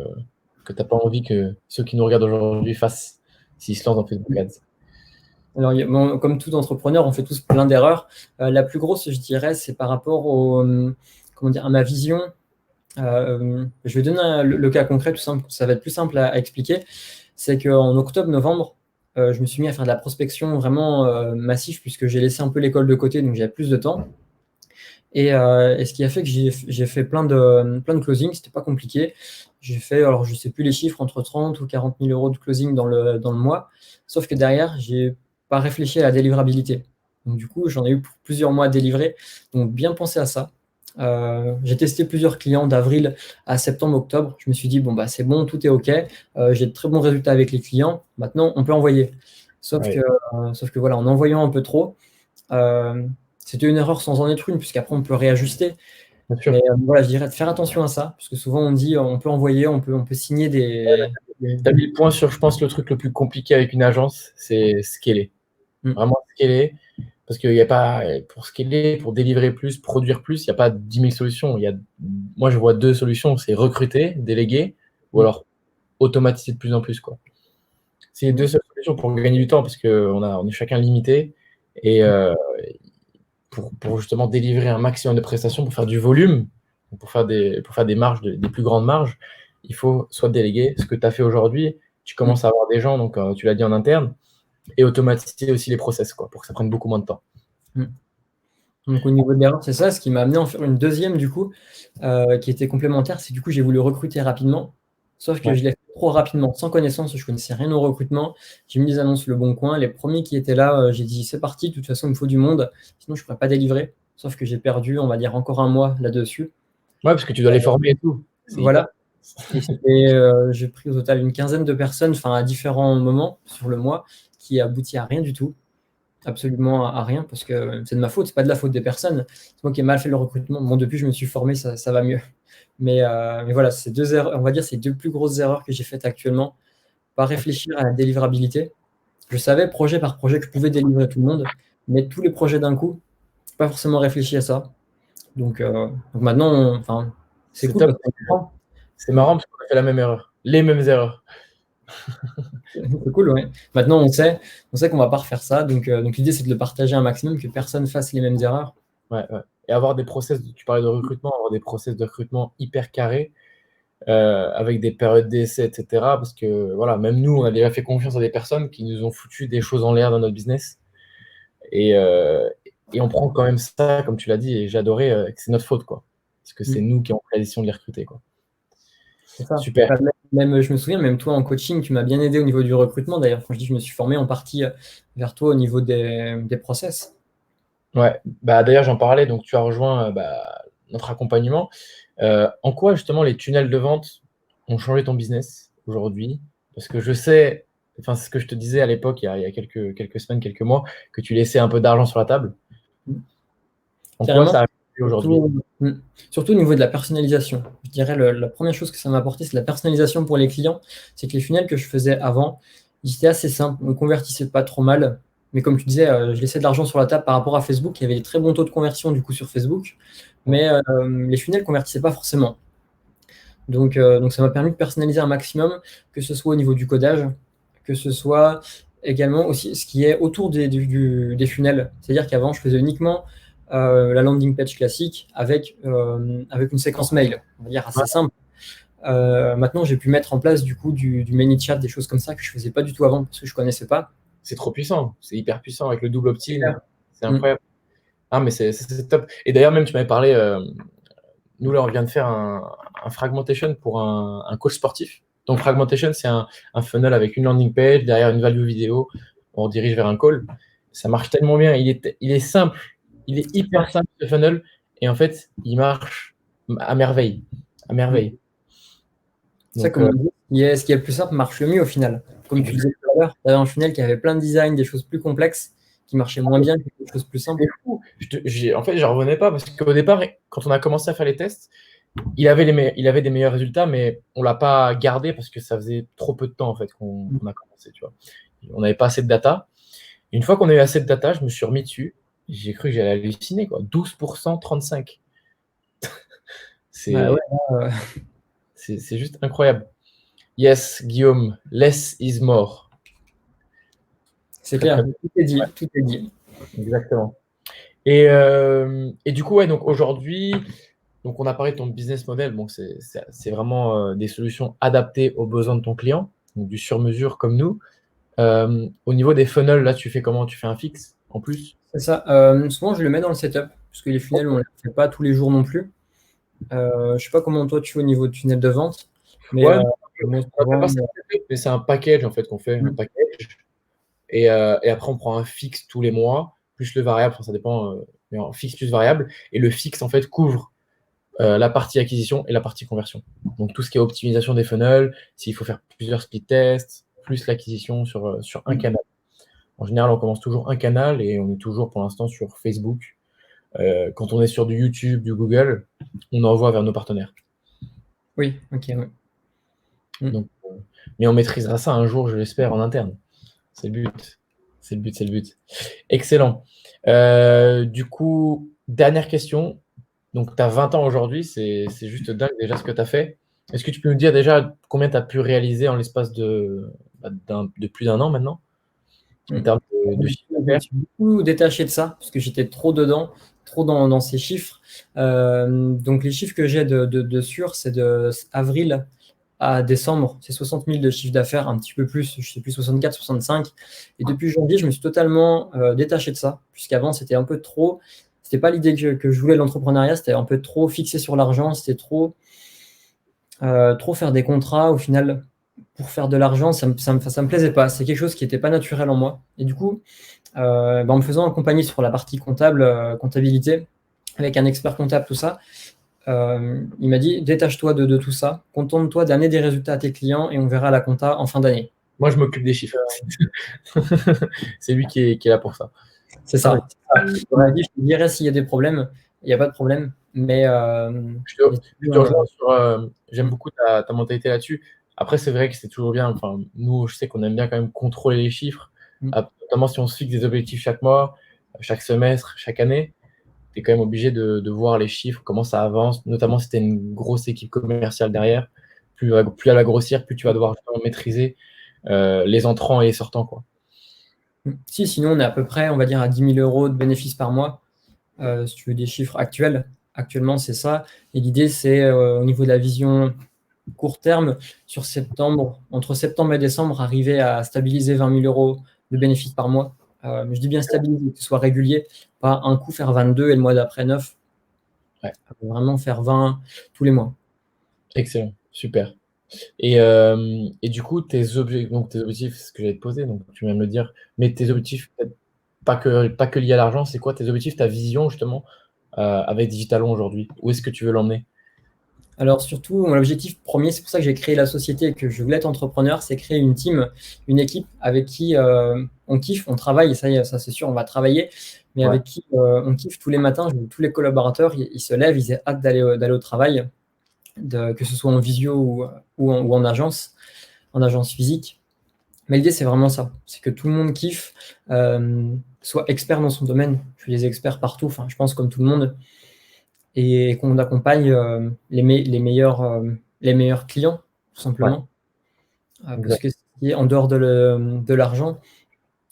tu n'as pas envie que ceux qui nous regardent aujourd'hui fassent s'ils se lancent dans Facebook Ads? Alors, bon, comme tout entrepreneur, on fait tous plein d'erreurs. La plus grosse, je dirais, c'est par rapport comment dire, à ma vision. Je vais donner le cas concret, tout simple, ça va être plus simple à expliquer. C'est qu'en octobre-novembre, je me suis mis à faire de la prospection vraiment massive puisque j'ai laissé un peu l'école de côté, donc j'avais plus de temps. Et ce qui a fait que j'ai fait plein de closings, c'était pas compliqué. J'ai fait, alors je sais plus les chiffres, entre 30 ou 40 000 euros de closing dans le mois. Sauf que derrière, j'ai pas réfléchi à la délivrabilité. Donc du coup, j'en ai eu pour plusieurs mois à délivrer. Donc bien penser à ça. J'ai testé plusieurs clients d'avril à septembre-octobre. Je me suis dit, bon, bah, c'est bon, tout est OK. J'ai de très bons résultats avec les clients. Maintenant, on peut envoyer. Sauf que, Ouais, sauf que voilà, en envoyant un peu trop, euh, c'était une erreur sans en être une, puisqu'après, on peut réajuster. bien Mais sûr. voilà, je dirais de faire attention à ça, parce que souvent, on dit, on peut envoyer, on peut signer Tu as mis le point sur, je pense, le truc le plus compliqué avec une agence, c'est scaler. Mm, Vraiment scaler. Parce qu'il n'y a pas, pour scaler, pour délivrer plus, produire plus, il n'y a pas 10 000 solutions. Moi, je vois deux solutions, c'est recruter, déléguer, ou mm, alors automatiser de plus en plus, quoi. C'est les deux mm, seules solutions pour gagner du temps, parce qu'on est chacun limité. Et pour justement délivrer un maximum de prestations, pour faire du volume, pour faire des marges, des plus grandes marges, il faut soit déléguer ce que tu as fait aujourd'hui. Tu mm, commences à avoir des gens, donc tu l'as dit en interne, et automatiser aussi les process, quoi, pour que ça prenne beaucoup moins de temps. mm. Donc au niveau de l'erreur, c'est ça, ce qui m'a amené à en faire une deuxième, du coup, qui était complémentaire, c'est du coup, j'ai voulu recruter rapidement, sauf que Ouais. je l'ai fait trop rapidement, sans connaissance, je connaissais rien au recrutement. J'ai mis des annonces Le Bon Coin, les premiers qui étaient là, j'ai dit, c'est parti, de toute façon, il me faut du monde, sinon je ne pourrais pas délivrer. Sauf que j'ai perdu, on va dire, encore un mois là-dessus. Ouais, parce que tu dois les former et tout. C'est hyper. Voilà. Et j'ai pris au total une quinzaine de personnes, enfin à différents moments sur le mois, qui aboutit à rien du tout, absolument à rien, parce que c'est de ma faute, c'est pas de la faute des personnes. C'est moi qui ai mal fait le recrutement. Bon, depuis je me suis formé, ça va mieux. Mais voilà, c'est deux erreurs, on va dire, c'est deux plus grosses erreurs que j'ai faites actuellement. Pas réfléchir à la délivrabilité. Je savais projet par projet que je pouvais délivrer tout le monde, mais tous les projets d'un coup, pas forcément réfléchi à ça. Donc maintenant, enfin, c'est C'est cool top. parce qu'on comprend. C'est marrant parce qu'on a fait la même erreur. Les mêmes erreurs. C'est cool, ouais. Maintenant, on sait qu'on va pas refaire ça. Donc l'idée, c'est de le partager un maximum, que personne fasse les mêmes erreurs. Ouais, ouais. Et avoir des process, tu parlais de recrutement, avoir des process de recrutement hyper carrés, avec des périodes d'essai, etc. Parce que voilà, même nous, on a déjà fait confiance à des personnes qui nous ont foutu des choses en l'air dans notre business. Et, euh, et on prend quand même ça, comme tu l'as dit, et j'ai adoré que c'est notre faute, quoi. Parce que c'est Mm. nous qui avons pris la décision de les recruter, quoi. C'est ça. Super. Je me souviens, même toi en coaching, tu m'as bien aidé au niveau du recrutement. D'ailleurs, quand je dis je me suis formé en partie vers toi au niveau des process. Ouais, bah d'ailleurs j'en parlais, donc tu as rejoint notre accompagnement. En quoi justement les tunnels de vente ont changé ton business aujourd'hui? Parce que je sais, enfin c'est ce que je te disais à l'époque, il y a quelques semaines, quelques mois, que tu laissais un peu d'argent sur la table. Mm. En quoi Carrément. ça a changé aujourd'hui? Surtout au niveau de la personnalisation. Je dirais la première chose que ça m'a apporté, c'est la personnalisation pour les clients. C'est que les funnels que je faisais avant, ils étaient assez simples, ne convertissaient pas trop mal. Mais comme tu disais, je laissais de l'argent sur la table par rapport à Facebook. Il y avait des très bons taux de conversion du coup sur Facebook. Ouais, Mais les funnels ne convertissaient pas forcément. Donc ça m'a permis de personnaliser un maximum, que ce soit au niveau du codage, que ce soit également aussi ce qui est autour des funnels. C'est-à-dire qu'avant, je faisais uniquement la landing page classique avec une séquence mail, on va dire ouais, assez simple. Maintenant, j'ai pu mettre en place du coup du ManyChat, des choses comme ça que je faisais pas du tout avant parce que je connaissais pas. c'est trop puissant, c'est hyper puissant avec le double opt-in, Super. c'est Mm. incroyable. Ah, mais c'est top. Et d'ailleurs, même, tu m'avais parlé, nous, là, on vient de faire un fragmentation pour un coach sportif. Donc, fragmentation, c'est un funnel avec une landing page, derrière une value vidéo, on dirige vers un call. Ça marche tellement bien. Il est simple. Il est hyper simple, ce funnel. Et en fait, il marche à merveille. À merveille. C'est ça, Donc, comme on dit, ce qui est le plus simple marche le mieux au final. Comme tu disais tout à l'heure, tu avais un funnel qui avait plein de designs, des choses plus complexes, qui marchaient moins bien que des choses plus simples. c'est fou. En fait, je ne revenais pas parce qu'au départ, quand on a commencé à faire les tests, il avait des meilleurs résultats, mais on ne l'a pas gardé parce que ça faisait trop peu de temps en fait qu'on a commencé. Tu vois. On n'avait pas assez de data. Une fois qu'on a eu assez de data, je me suis remis dessus. J'ai cru que j'allais halluciner. 12%, 35%. Bah ouais, C'est juste incroyable. Yes, Guillaume, less is more. c'est Très, clair, très bien. tout est dit, Ouais, tout est dit. exactement. Et du coup, ouais, donc aujourd'hui, donc on a parlé de ton business model. Bon, c'est vraiment des solutions adaptées aux besoins de ton client, donc du sur-mesure comme nous. Au niveau des funnels, là, tu fais comment? Tu fais un fixe en plus? C'est ça. Souvent, je le mets dans le setup, parce que les funnels, on ne les fait pas tous les jours non plus. Je ne sais pas comment toi tu fais au niveau de tunnel de vente, mais Ouais, moi, on appelle souvent, pas ça un setup, mais c'est un package en fait qu'on fait, un package. Et après, on prend un fixe tous les mois, plus le variable, enfin, ça dépend, mais en fixe plus variable. Et le fixe, en fait, couvre la partie acquisition et la partie conversion. Donc, tout ce qui est optimisation des funnels, s'il faut faire plusieurs split tests, plus l'acquisition sur un canal. En général, on commence toujours un canal et on est toujours pour l'instant sur Facebook. Quand on est sur du YouTube, du Google, on envoie vers nos partenaires. oui, ok, oui. Donc, mais on maîtrisera ça un jour, je l'espère, en interne. C'est le but. C'est le but, c'est le but. Excellent. Du coup, dernière question. Donc, tu as 20 ans aujourd'hui, c'est juste dingue déjà ce que tu as fait. Est-ce que tu peux nous dire déjà combien tu as pu réaliser en l'espace de plus d'un an maintenant, en termes de chiffre Je me d'affaires? suis beaucoup détaché de ça, parce que j'étais trop dedans, trop dans ces chiffres. Donc les chiffres que j'ai de sûr, c'est de avril à décembre, c'est 60 000 de chiffre d'affaires, un petit peu plus, je sais plus, 64, 65. Et depuis janvier, je me suis totalement détaché de ça, puisqu'avant, c'était un peu trop. C'était pas l'idée que je voulais de l'entrepreneuriat, c'était un peu trop fixé sur l'argent, c'était trop faire des contrats. Au final, pour faire de l'argent, ça me plaisait pas. C'est quelque chose qui n'était pas naturel en moi. Et du coup, en me faisant accompagner sur la partie comptabilité, avec un expert comptable, tout ça, il m'a dit, détache-toi de tout ça, contente-toi d'amener des résultats à tes clients et on verra la compta en fin d'année. Moi, je m'occupe des chiffres. C'est lui qui est là pour ça. C'est Ah, mais ça. Il m'a dit, je te dirai s'il y a des problèmes. Il n'y a pas de problème. Mais je te rejoins sur. J'aime beaucoup ta mentalité là-dessus. Après, c'est vrai que c'est toujours bien. Enfin, nous, je sais qu'on aime bien quand même contrôler les chiffres, notamment si on se fixe des objectifs chaque mois, chaque semestre, chaque année. Tu es quand même obligé de voir les chiffres, comment ça avance, notamment si tu as une grosse équipe commerciale derrière. Plus elle va grossir, plus tu vas devoir justement maîtriser les entrants et les sortants, quoi. Si, sinon, on est à peu près, on va dire, à 10 000 euros de bénéfices par mois. Si tu veux des chiffres actuels, actuellement, c'est ça. Et l'idée, c'est au niveau de la vision court terme, sur septembre, entre septembre et décembre, arriver à stabiliser 20 000 euros de bénéfices par mois. Mais je dis bien stabiliser, que ce soit régulier, pas un coup faire 22 et le mois d'après 9. Ouais. Vraiment faire 20 tous les mois. Excellent, super. Et du coup, tes objectifs, c'est ce que j'allais te poser, donc tu viens de me le dire, mais tes objectifs, peut-être pas que liés à l'argent, c'est quoi tes objectifs, ta vision justement avec Digitalon aujourd'hui? Où est-ce que tu veux l'emmener? Alors surtout, mon objectif premier, c'est pour ça que j'ai créé la société et que je voulais être entrepreneur, c'est créer une team, une équipe avec qui on kiffe, on travaille, et ça y est, ça c'est sûr, on va travailler, mais Ouais. avec qui on kiffe tous les matins. Tous les collaborateurs, ils se lèvent, ils ont hâte d'aller au travail, que ce soit en visio ou en agence physique. Mais l'idée, c'est vraiment ça, c'est que tout le monde kiffe, soit expert dans son domaine. Je suis des experts partout, enfin, je pense comme tout le monde, et qu'on accompagne les meilleurs clients, tout Ouais, simplement. Parce exact. que en dehors de l'argent,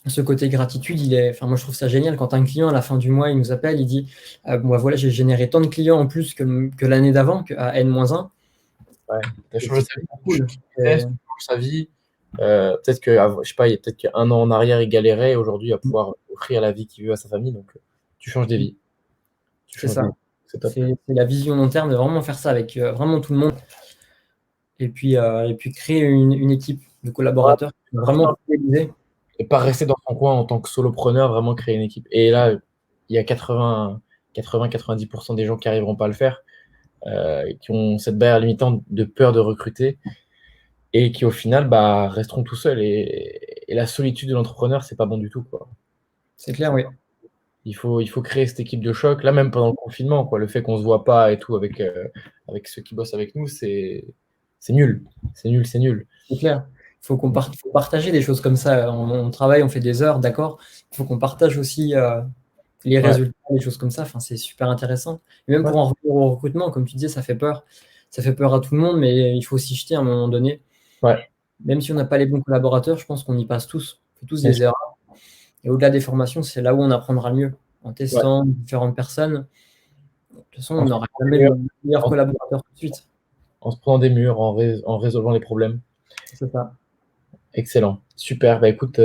ce côté gratitude, enfin, moi je trouve ça génial quand un client à la fin du mois, il nous appelle, il dit bon, bah, voilà, j'ai généré tant de clients en plus que l'année d'avant, à N-1. Ouais. T'as changé C'est sa vie, tu cool. changes sa vie. Peut-être que, je sais pas, il y a peut-être qu'un an en arrière, il galérait, aujourd'hui, il va pouvoir offrir la vie qu'il veut à sa famille, donc tu changes des vies. Tu C'est changes ça. de... C'est top. C'est la vision long terme de vraiment faire ça avec vraiment tout le monde. Et puis créer une équipe de collaborateurs qui sont vraiment fidélisés. Et pas rester dans son coin en tant que solopreneur, vraiment créer une équipe. Et là, il y a 80-90% des gens qui n'arriveront pas à le faire, qui ont cette barrière limitante de peur de recruter et qui, au final, bah, resteront tout seuls. Et la solitude de l'entrepreneur, c'est pas bon du tout, quoi. C'est clair, oui. Il faut créer cette équipe de choc. Là, même pendant le confinement, quoi, le fait qu'on se voit pas et tout avec ceux qui bossent avec nous, c'est nul. C'est nul, c'est nul. C'est clair. Il faut faut partager des choses comme ça. On travaille, on fait des heures, d'accord. Il faut qu'on partage aussi les Ouais. résultats, des choses comme ça. Enfin, c'est super intéressant. Et même Ouais. pour en revenir au recrutement, comme tu disais, ça fait peur. Ça fait peur à tout le monde, mais il faut aussi jeter à un moment donné. Ouais. Même si on n'a pas les bons collaborateurs, je pense qu'on y passe tous. On fait tous Bien des sûr. erreurs. Et au-delà des formations, c'est là où on apprendra le mieux. En Ouais. testant différentes personnes. De toute façon, on En se n'aura prenant jamais des murs, le meilleur en- collaborateur tout de suite. en se prenant des murs, en résolvant les problèmes. C'est ça. Excellent. Super. Bah écoute,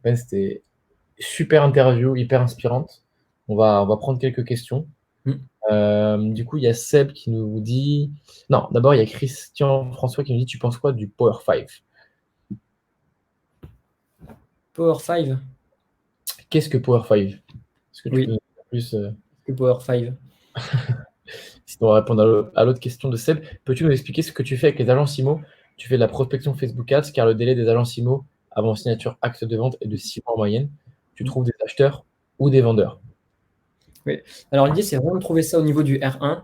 Ben, c'était super interview, hyper inspirante. On va prendre quelques questions. Mm. Du coup, il y a Seb qui nous dit. Non, d'abord, il y a Christian François qui nous dit: Tu penses quoi du Power 5? Power 5. Qu'est-ce que Power 5? Est-ce que tu peux Oui, nous dire plus que Power 5. sinon, on va répondre à l'autre question de Seb. Peux-tu nous expliquer ce que tu fais avec les agences IMO? Tu fais de la prospection Facebook Ads car le délai des agences IMO avant signature acte de vente est de 6 mois en moyenne. Tu trouves des acheteurs ou des vendeurs? Oui. Alors l'idée, c'est vraiment de trouver ça au niveau du R1.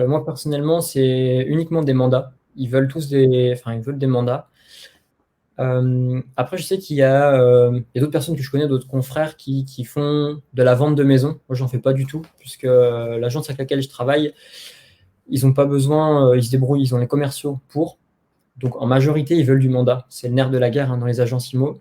Moi, personnellement, c'est uniquement des mandats. Ils veulent ils veulent des mandats. Après, je sais il y a d'autres personnes que je connais, d'autres confrères qui font de la vente de maison. Moi, j'en fais pas du tout, puisque l'agence avec laquelle je travaille, ils n'ont pas besoin, ils se débrouillent, ils ont les commerciaux pour. Donc, en majorité, ils veulent du mandat. C'est le nerf de la guerre dans les agences IMO.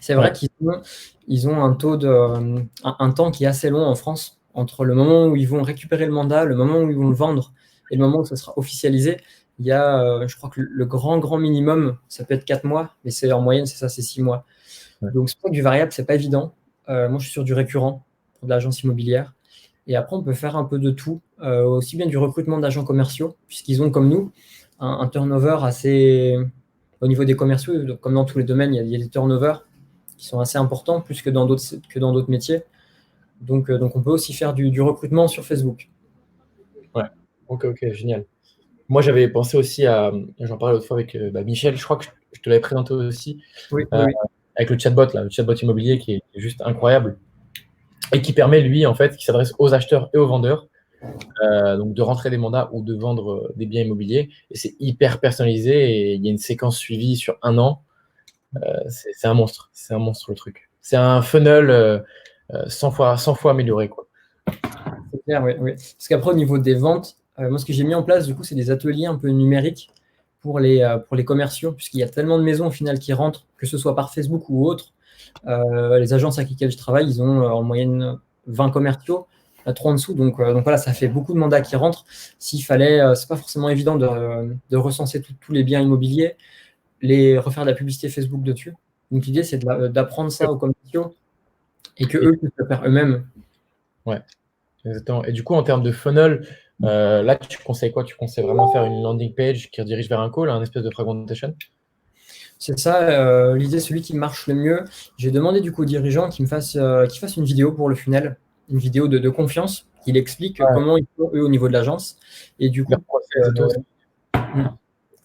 C'est vrai Ouais. qu'ils ont un temps qui est assez long en France entre le moment où ils vont récupérer le mandat, le moment où ils vont le vendre et le moment où ça sera officialisé. Il y a, je crois que le grand minimum, ça peut être 4 mois, mais c'est en moyenne, c'est 6 mois. Ouais. Donc, c'est pas que du variable, c'est pas évident. Moi, je suis sur du récurrent pour de l'agence immobilière. Et après, on peut faire un peu de tout, aussi bien du recrutement d'agents commerciaux, puisqu'ils ont, comme nous, un turnover assez. Au niveau des commerciaux, comme dans tous les domaines, il y a des turnovers qui sont assez importants, plus que dans d'autres métiers. Donc, on peut aussi faire du recrutement sur Facebook. Ouais. Ok, génial. Moi, j'avais pensé aussi j'en parlais l'autre fois avec Michel, je crois que je te l'avais présenté aussi, Oui, euh, oui, avec le chatbot, là, le chatbot immobilier qui est juste incroyable et qui permet, lui, en fait, qui s'adresse aux acheteurs et aux vendeurs, donc de rentrer des mandats ou de vendre des biens immobiliers. Et c'est hyper personnalisé et il y a une séquence suivie sur un an. C'est un monstre, le truc. C'est un funnel 100 fois amélioré, quoi. c'est clair, oui, oui. Parce qu'après, au niveau des ventes, moi, ce que j'ai mis en place, du coup, c'est des ateliers un peu numériques pour les commerciaux, puisqu'il y a tellement de maisons, au final, qui rentrent, que ce soit par Facebook ou autre. Les agences avec lesquelles je travaille, ils ont en moyenne 20 commerciaux, 3 en dessous. Donc voilà, ça fait beaucoup de mandats qui rentrent. S'il fallait, c'est pas forcément évident de recenser tous les biens immobiliers, refaire de la publicité Facebook dessus. Donc l'idée, c'est d'apprendre ça aux commerciaux et que Et- eux puissent le faire eux-mêmes. ouais, exactement. Et du coup, en termes de funnel, là, tu conseilles quoi? Tu conseilles vraiment faire une landing page qui redirige vers un call, un espèce de fragmentation? C'est ça, l'idée, celui qui marche le mieux. J'ai demandé du coup au dirigeant qu'il fasse une vidéo pour le funnel, une vidéo de confiance, qu'il explique Ouais. comment ils font eux au niveau de l'agence. Et du Leur coup, process et tout.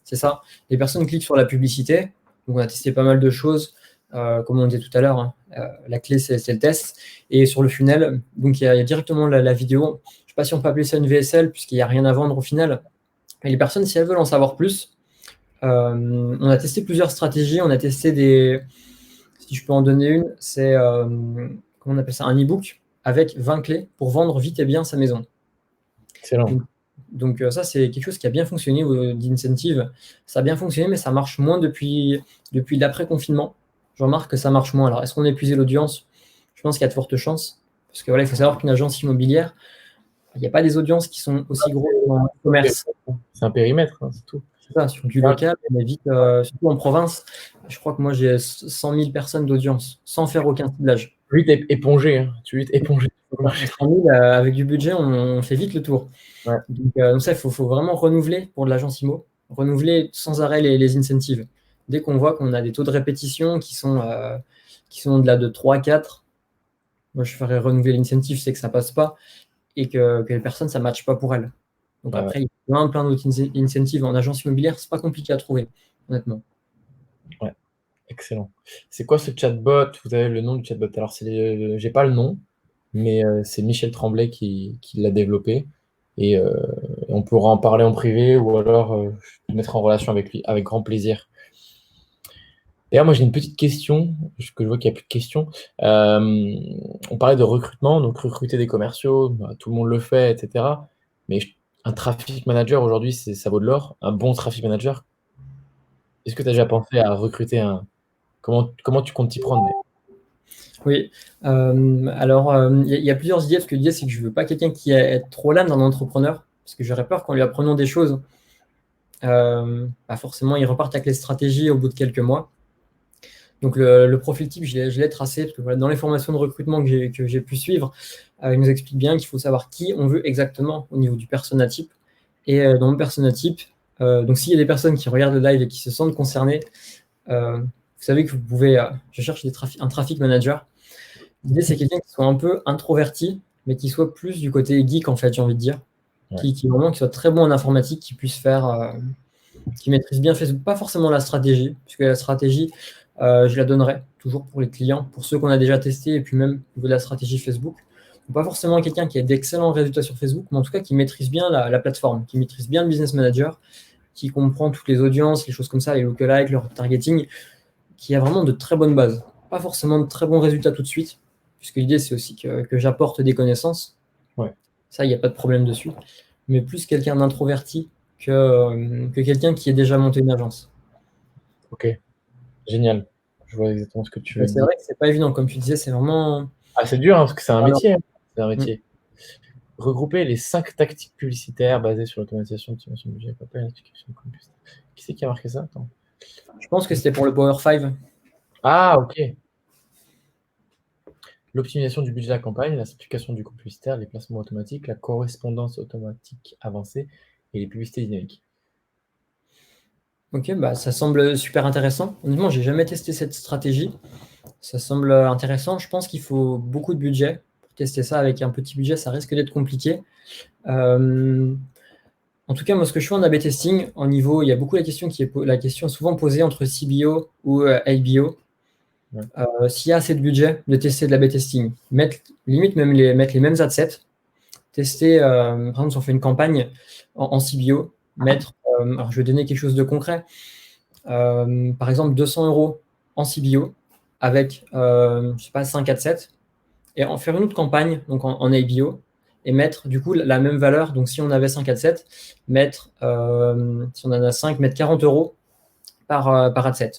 c'est ça. Les personnes cliquent sur la publicité. Donc, on a testé pas mal de choses. Comme on disait tout à l'heure, hein, la clé, c'est le test. Et sur le funnel, donc il y a directement la vidéo. Je ne sais pas si on peut appeler ça une VSL, puisqu'il n'y a rien à vendre au final. Mais les personnes, si elles veulent en savoir plus, on a testé plusieurs stratégies. On a testé si je peux en donner une, c'est, comment on appelle ça, un e-book avec 20 clés pour vendre vite et bien sa maison. Excellent. Donc ça, c'est quelque chose qui a bien fonctionné d'Incentive. Ça a bien fonctionné, mais ça marche moins depuis l'après-confinement. Je remarque que ça marche moins. Alors, est-ce qu'on a épuisé l'audience? Je pense qu'il y a de fortes chances. Parce que voilà, il faut savoir qu'une agence immobilière, il n'y a pas des audiences qui sont aussi grosses dans le commerce. C'est un périmètre, hein, c'est tout. C'est ça, sur du local, on est vite, surtout en province. Je crois que moi, j'ai 100 000 personnes d'audience, sans faire aucun ciblage. Tu vite épongé, hein. Tu vite épongé. On sera 1000 avec du budget, on fait vite le tour. Ouais. Donc ça, il faut vraiment renouveler pour de l'agence IMO, renouveler sans arrêt les incentives. Dès qu'on voit qu'on a des taux de répétition qui sont au-delà de 3-4, moi je ferais renouveler l'incentive, c'est que ça passe pas et que les personnes, ça ne matche pas pour elles. Donc Ouais, après, il y a plein d'autres incentives en agence immobilière, c'est pas compliqué à trouver, honnêtement. ouais. Excellent. C'est quoi ce chatbot? Vous avez le nom du chatbot? Alors, j'ai pas le nom, mais c'est Michel Tremblay qui l'a développé. Et on pourra en parler en privé ou alors je te mettrai en relation avec lui avec grand plaisir. D'ailleurs, moi j'ai une petite question, parce que je vois qu'il n'y a plus de questions. On parlait de recrutement, donc recruter des commerciaux, bah, tout le monde le fait, etc. Mais un traffic manager aujourd'hui, ça vaut de l'or. Un bon traffic manager, est-ce que tu as déjà pensé à recruter un. Comment tu comptes t'y prendre? Oui, alors il y a plusieurs idées. Ce que l'idée, c'est que je veux pas quelqu'un qui est trop l'âme d'un entrepreneur, parce que j'aurais peur qu'en lui apprenant des choses, forcément, il reparte avec les stratégies au bout de quelques mois. Donc le profil type, je l'ai tracé, parce que voilà, dans les formations de recrutement que j'ai pu suivre, il nous explique bien qu'il faut savoir qui on veut exactement au niveau du persona type. Et dans mon persona type, donc s'il y a des personnes qui regardent le live et qui se sentent concernées, vous savez que vous pouvez, je cherche un traffic manager. L'idée, c'est quelqu'un qui soit un peu introverti, mais qui soit plus du côté geek, en fait, j'ai envie de dire. Ouais. Qui soit très bon en informatique, qui puisse faire, qui maîtrise bien Facebook. Pas forcément la stratégie, puisque la stratégie, je la donnerai toujours pour les clients, pour ceux qu'on a déjà testés, et puis même au niveau de la stratégie Facebook. Donc, pas forcément quelqu'un qui a d'excellents résultats sur Facebook, mais en tout cas qui maîtrise bien la plateforme, qui maîtrise bien le business manager, qui comprend toutes les audiences, les choses comme ça, les lookalikes, leur targeting, qui a vraiment de très bonnes bases. Pas forcément de très bons résultats tout de suite, puisque l'idée, c'est aussi que j'apporte des connaissances. Ouais. Ça, il n'y a pas de problème dessus. Mais plus quelqu'un d'introverti que quelqu'un qui ait déjà monté une agence. Ok, génial. Je vois exactement ce que tu veux C'est dire. vrai que c'est pas évident, comme tu disais, c'est vraiment. Ah, c'est dur, hein, parce que c'est un Alors, métier. Hein. C'est un métier. Regrouper les 5 tactiques publicitaires basées sur l'automatisation, l'optimisation du budget, campagne, l'application de computer. Qui c'est qui a marqué ça? Attends. je pense que c'était pour le Power 5. Ah, ok. L'optimisation du budget de la campagne, la simplification du coût publicitaire, les placements automatiques, la correspondance automatique avancée et les publicités dynamiques. Ok, ça semble super intéressant. Honnêtement, j'ai jamais testé cette stratégie. Ça semble intéressant. Je pense qu'il faut beaucoup de budget pour tester ça. Avec un petit budget, ça risque d'être compliqué. En tout cas, moi, ce que je fais en A/B testing, en niveau, il y a beaucoup la question la question souvent posée entre CBO ou LBO. Ouais. S'il y a assez de budget, de tester de l'A/B testing, limite même mettre les mêmes adsets, tester, par exemple, si on fait une campagne en CBO, alors je vais donner quelque chose de concret, par exemple 200 € en CBO avec, je sais pas, 5 adsets, et en faire une autre campagne donc en ABO et mettre du coup la même valeur. Donc si on avait 5 adset, si on en a 5, mettre 40 € par adset.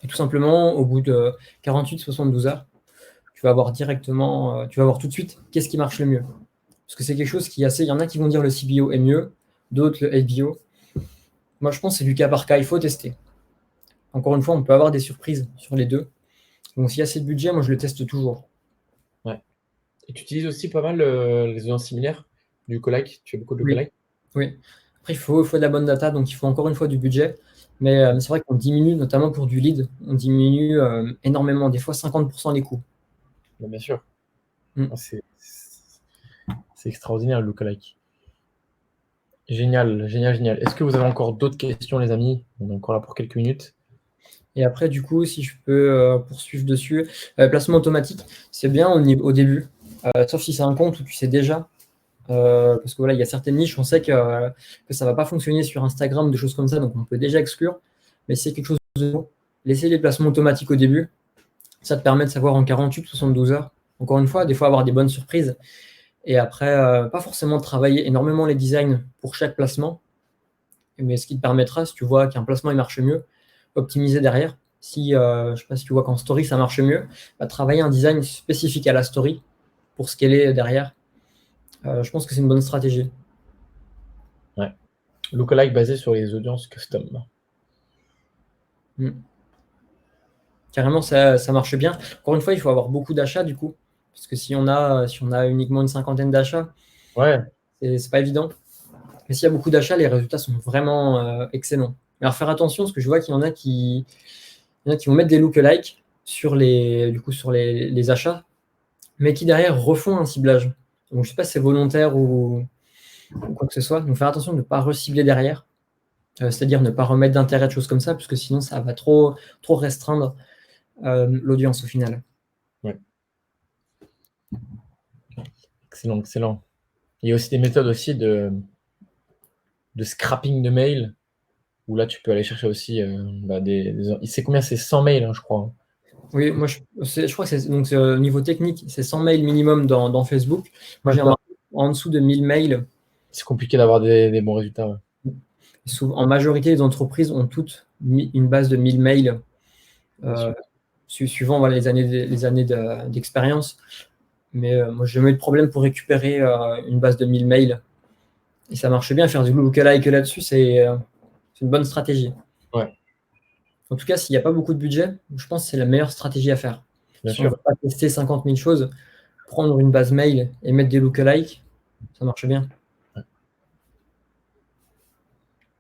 Et tout simplement, au bout de 48-72 heures, tu vas voir directement, tu vas voir tout de suite qu'est-ce qui marche le mieux. Parce que c'est quelque chose qui est assez. Il y en a qui vont dire le CBO est mieux, d'autres le ABO. Moi, je pense que c'est du cas par cas, il faut tester. Encore une fois, on peut avoir des surprises sur les deux. Donc, s'il y a assez de budget, moi, je le teste toujours. Ouais. Et tu utilises aussi pas mal les audiences similaires du collègue. Tu fais beaucoup de Oui. collègues. Oui. Après, il faut de la bonne data, donc il faut encore une fois du budget. Mais c'est vrai qu'on diminue, notamment pour du lead, on diminue énormément, des fois 50% les coûts. Bien sûr. Mm. C'est extraordinaire le lookalike. Génial, génial, génial. Est-ce que vous avez encore d'autres questions, les amis? On est encore là pour quelques minutes. Et après, du coup, si je peux poursuivre dessus, placement automatique, c'est bien au début, sauf si c'est un compte où tu sais déjà. Parce que voilà, il y a certaines niches, on sait que ça ne va pas fonctionner sur Instagram, des choses comme ça, donc on peut déjà exclure. Mais si c'est quelque chose de nouveau, laisser les placements automatiques au début, ça te permet de savoir en 48-72 heures. Encore une fois, des fois avoir des bonnes surprises. Et après, pas forcément travailler énormément les designs pour chaque placement, mais ce qui te permettra, si tu vois qu'un placement il marche mieux, optimiser derrière. Si, je sais pas si tu vois qu'en story ça marche mieux, travailler un design spécifique à la story pour scaler derrière. Je pense que c'est une bonne stratégie. Ouais. Lookalike basé sur les audiences custom. Mm. Carrément, ça marche bien. Encore une fois, il faut avoir beaucoup d'achats du coup, Parce que si on a uniquement une cinquantaine d'achats, Ouais, c'est pas évident. Mais s'il y a beaucoup d'achats, les résultats sont vraiment excellents. Mais alors faire attention, parce que je vois qu'il y en a qui vont mettre des lookalikes sur les achats, mais qui derrière refont un ciblage. Donc je ne sais pas si c'est volontaire ou quoi que ce soit. Donc faire attention de ne pas recibler derrière. C'est-à-dire ne pas remettre d'intérêt, de choses comme ça, parce que sinon ça va trop restreindre l'audience au final. ouais. Excellent, excellent. Il y a aussi des méthodes aussi de scrapping de mails, où là, tu peux aller chercher aussi c'est combien? C'est 100 mails, hein, je crois. Oui, moi je crois que c'est au niveau technique, c'est 100 mails minimum dans Facebook. Moi j'ai C'est ça. remarqué en dessous de 1000 mails. C'est compliqué d'avoir des bons résultats. Ouais. En majorité, les entreprises ont toutes une base de 1000 mails, Bien sûr. suivant voilà, les années d'expérience. Mais moi, j'ai jamais eu de problème pour récupérer une base de 1000 mails. Et ça marche bien. Faire du lookalike là-dessus, c'est une bonne stratégie. Ouais, En tout cas, s'il n'y a pas beaucoup de budget, je pense que c'est la meilleure stratégie à faire. bien Si on ne sûr. veut pas tester 50 000 choses, prendre une base mail et mettre des lookalikes, ça marche bien. On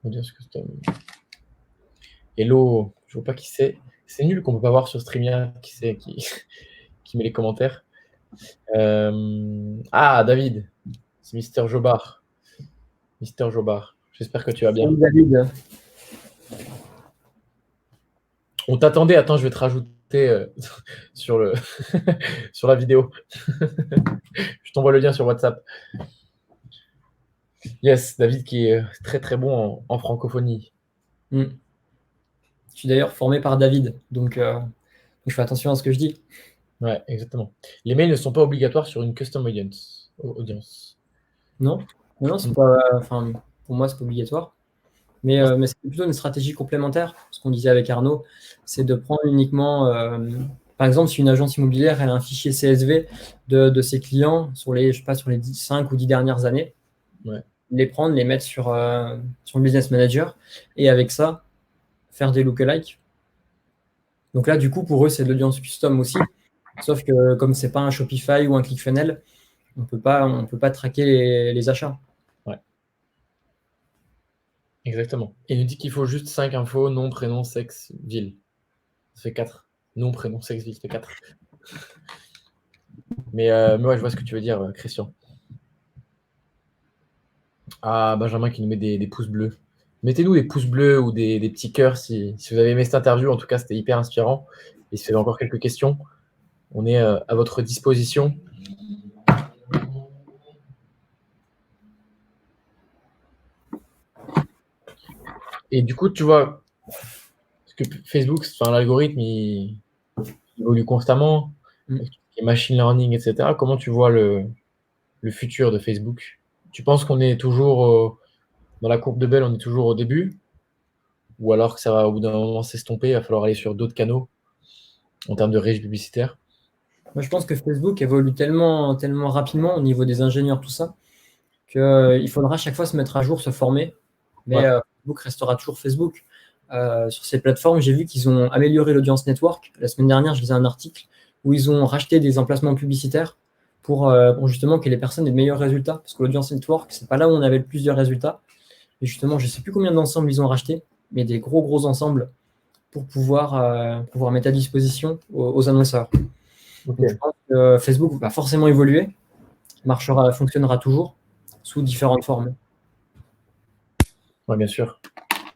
va dire ce que c'est. Hello, je vois pas qui c'est. C'est nul qu'on peut pas voir sur StreamYard qui c'est qui met les commentaires. Ah, David, c'est Mister Jobard. Mister Jobard, j'espère que tu vas bien. Salut David. On t'attendait, attends, je vais te rajouter sur sur la vidéo. Je t'envoie le lien sur WhatsApp. Yes, David qui est très très bon en francophonie. Je suis d'ailleurs formé par David, donc je fais attention à ce que je dis. Ouais, exactement. Les mails ne sont pas obligatoires sur une custom audience. Non, non, c'est pas. Enfin, pour moi, c'est pas obligatoire. Mais, Non, mais c'est plutôt une stratégie complémentaire. Ce qu'on disait avec Arnaud, c'est de prendre uniquement. Par exemple, si une agence immobilière elle a un fichier CSV de ses clients sur les, je sais pas, sur les 5 ou 10 dernières années, ouais, les prendre, les mettre sur le Business Manager et avec ça, faire des lookalikes. Donc là, du coup, pour eux, c'est de l'audience custom aussi. Sauf que comme c'est pas un Shopify ou un ClickFunnels, on peut pas traquer les achats. ouais, exactement. Il nous dit qu'il faut juste 5 infos, nom, prénom, sexe, ville. Ça fait 4. Nom, prénom, sexe, ville, ça fait 4. Mais ouais, je vois ce que tu veux dire, Christian. Ah, Benjamin qui nous met des pouces bleus. Mettez-nous des pouces bleus ou des petits cœurs si vous avez aimé cette interview. En tout cas, c'était hyper inspirant. Et si vous avez encore quelques questions, on est à votre disposition. Et du coup, tu vois, parce que Facebook, l'algorithme, il évolue constamment, avec tout ce qui est machine learning, etc. Comment tu vois le futur de Facebook? Tu penses qu'on est toujours dans la courbe de Bell, on est toujours au début? Ou alors que ça va au bout d'un moment s'estomper, il va falloir aller sur d'autres canaux en termes de régie publicitaire? Moi, je pense que Facebook évolue tellement rapidement au niveau des ingénieurs, tout ça, qu'il faudra à chaque fois se mettre à jour, se former. Mais Ouais, Facebook restera toujours Facebook. Sur ces plateformes, j'ai vu qu'ils ont amélioré l'audience network. La semaine dernière, je lisais un article où ils ont racheté des emplacements publicitaires pour justement que les personnes aient de meilleurs résultats. Parce que l'audience network, c'est pas là où on avait le plus de résultats. Et justement, je sais plus combien d'ensembles ils ont racheté, mais des gros ensembles pour pouvoir mettre à disposition aux annonceurs. ok. Donc, je pense que Facebook va forcément évoluer, fonctionnera toujours sous différentes formes. Ouais, bien sûr. De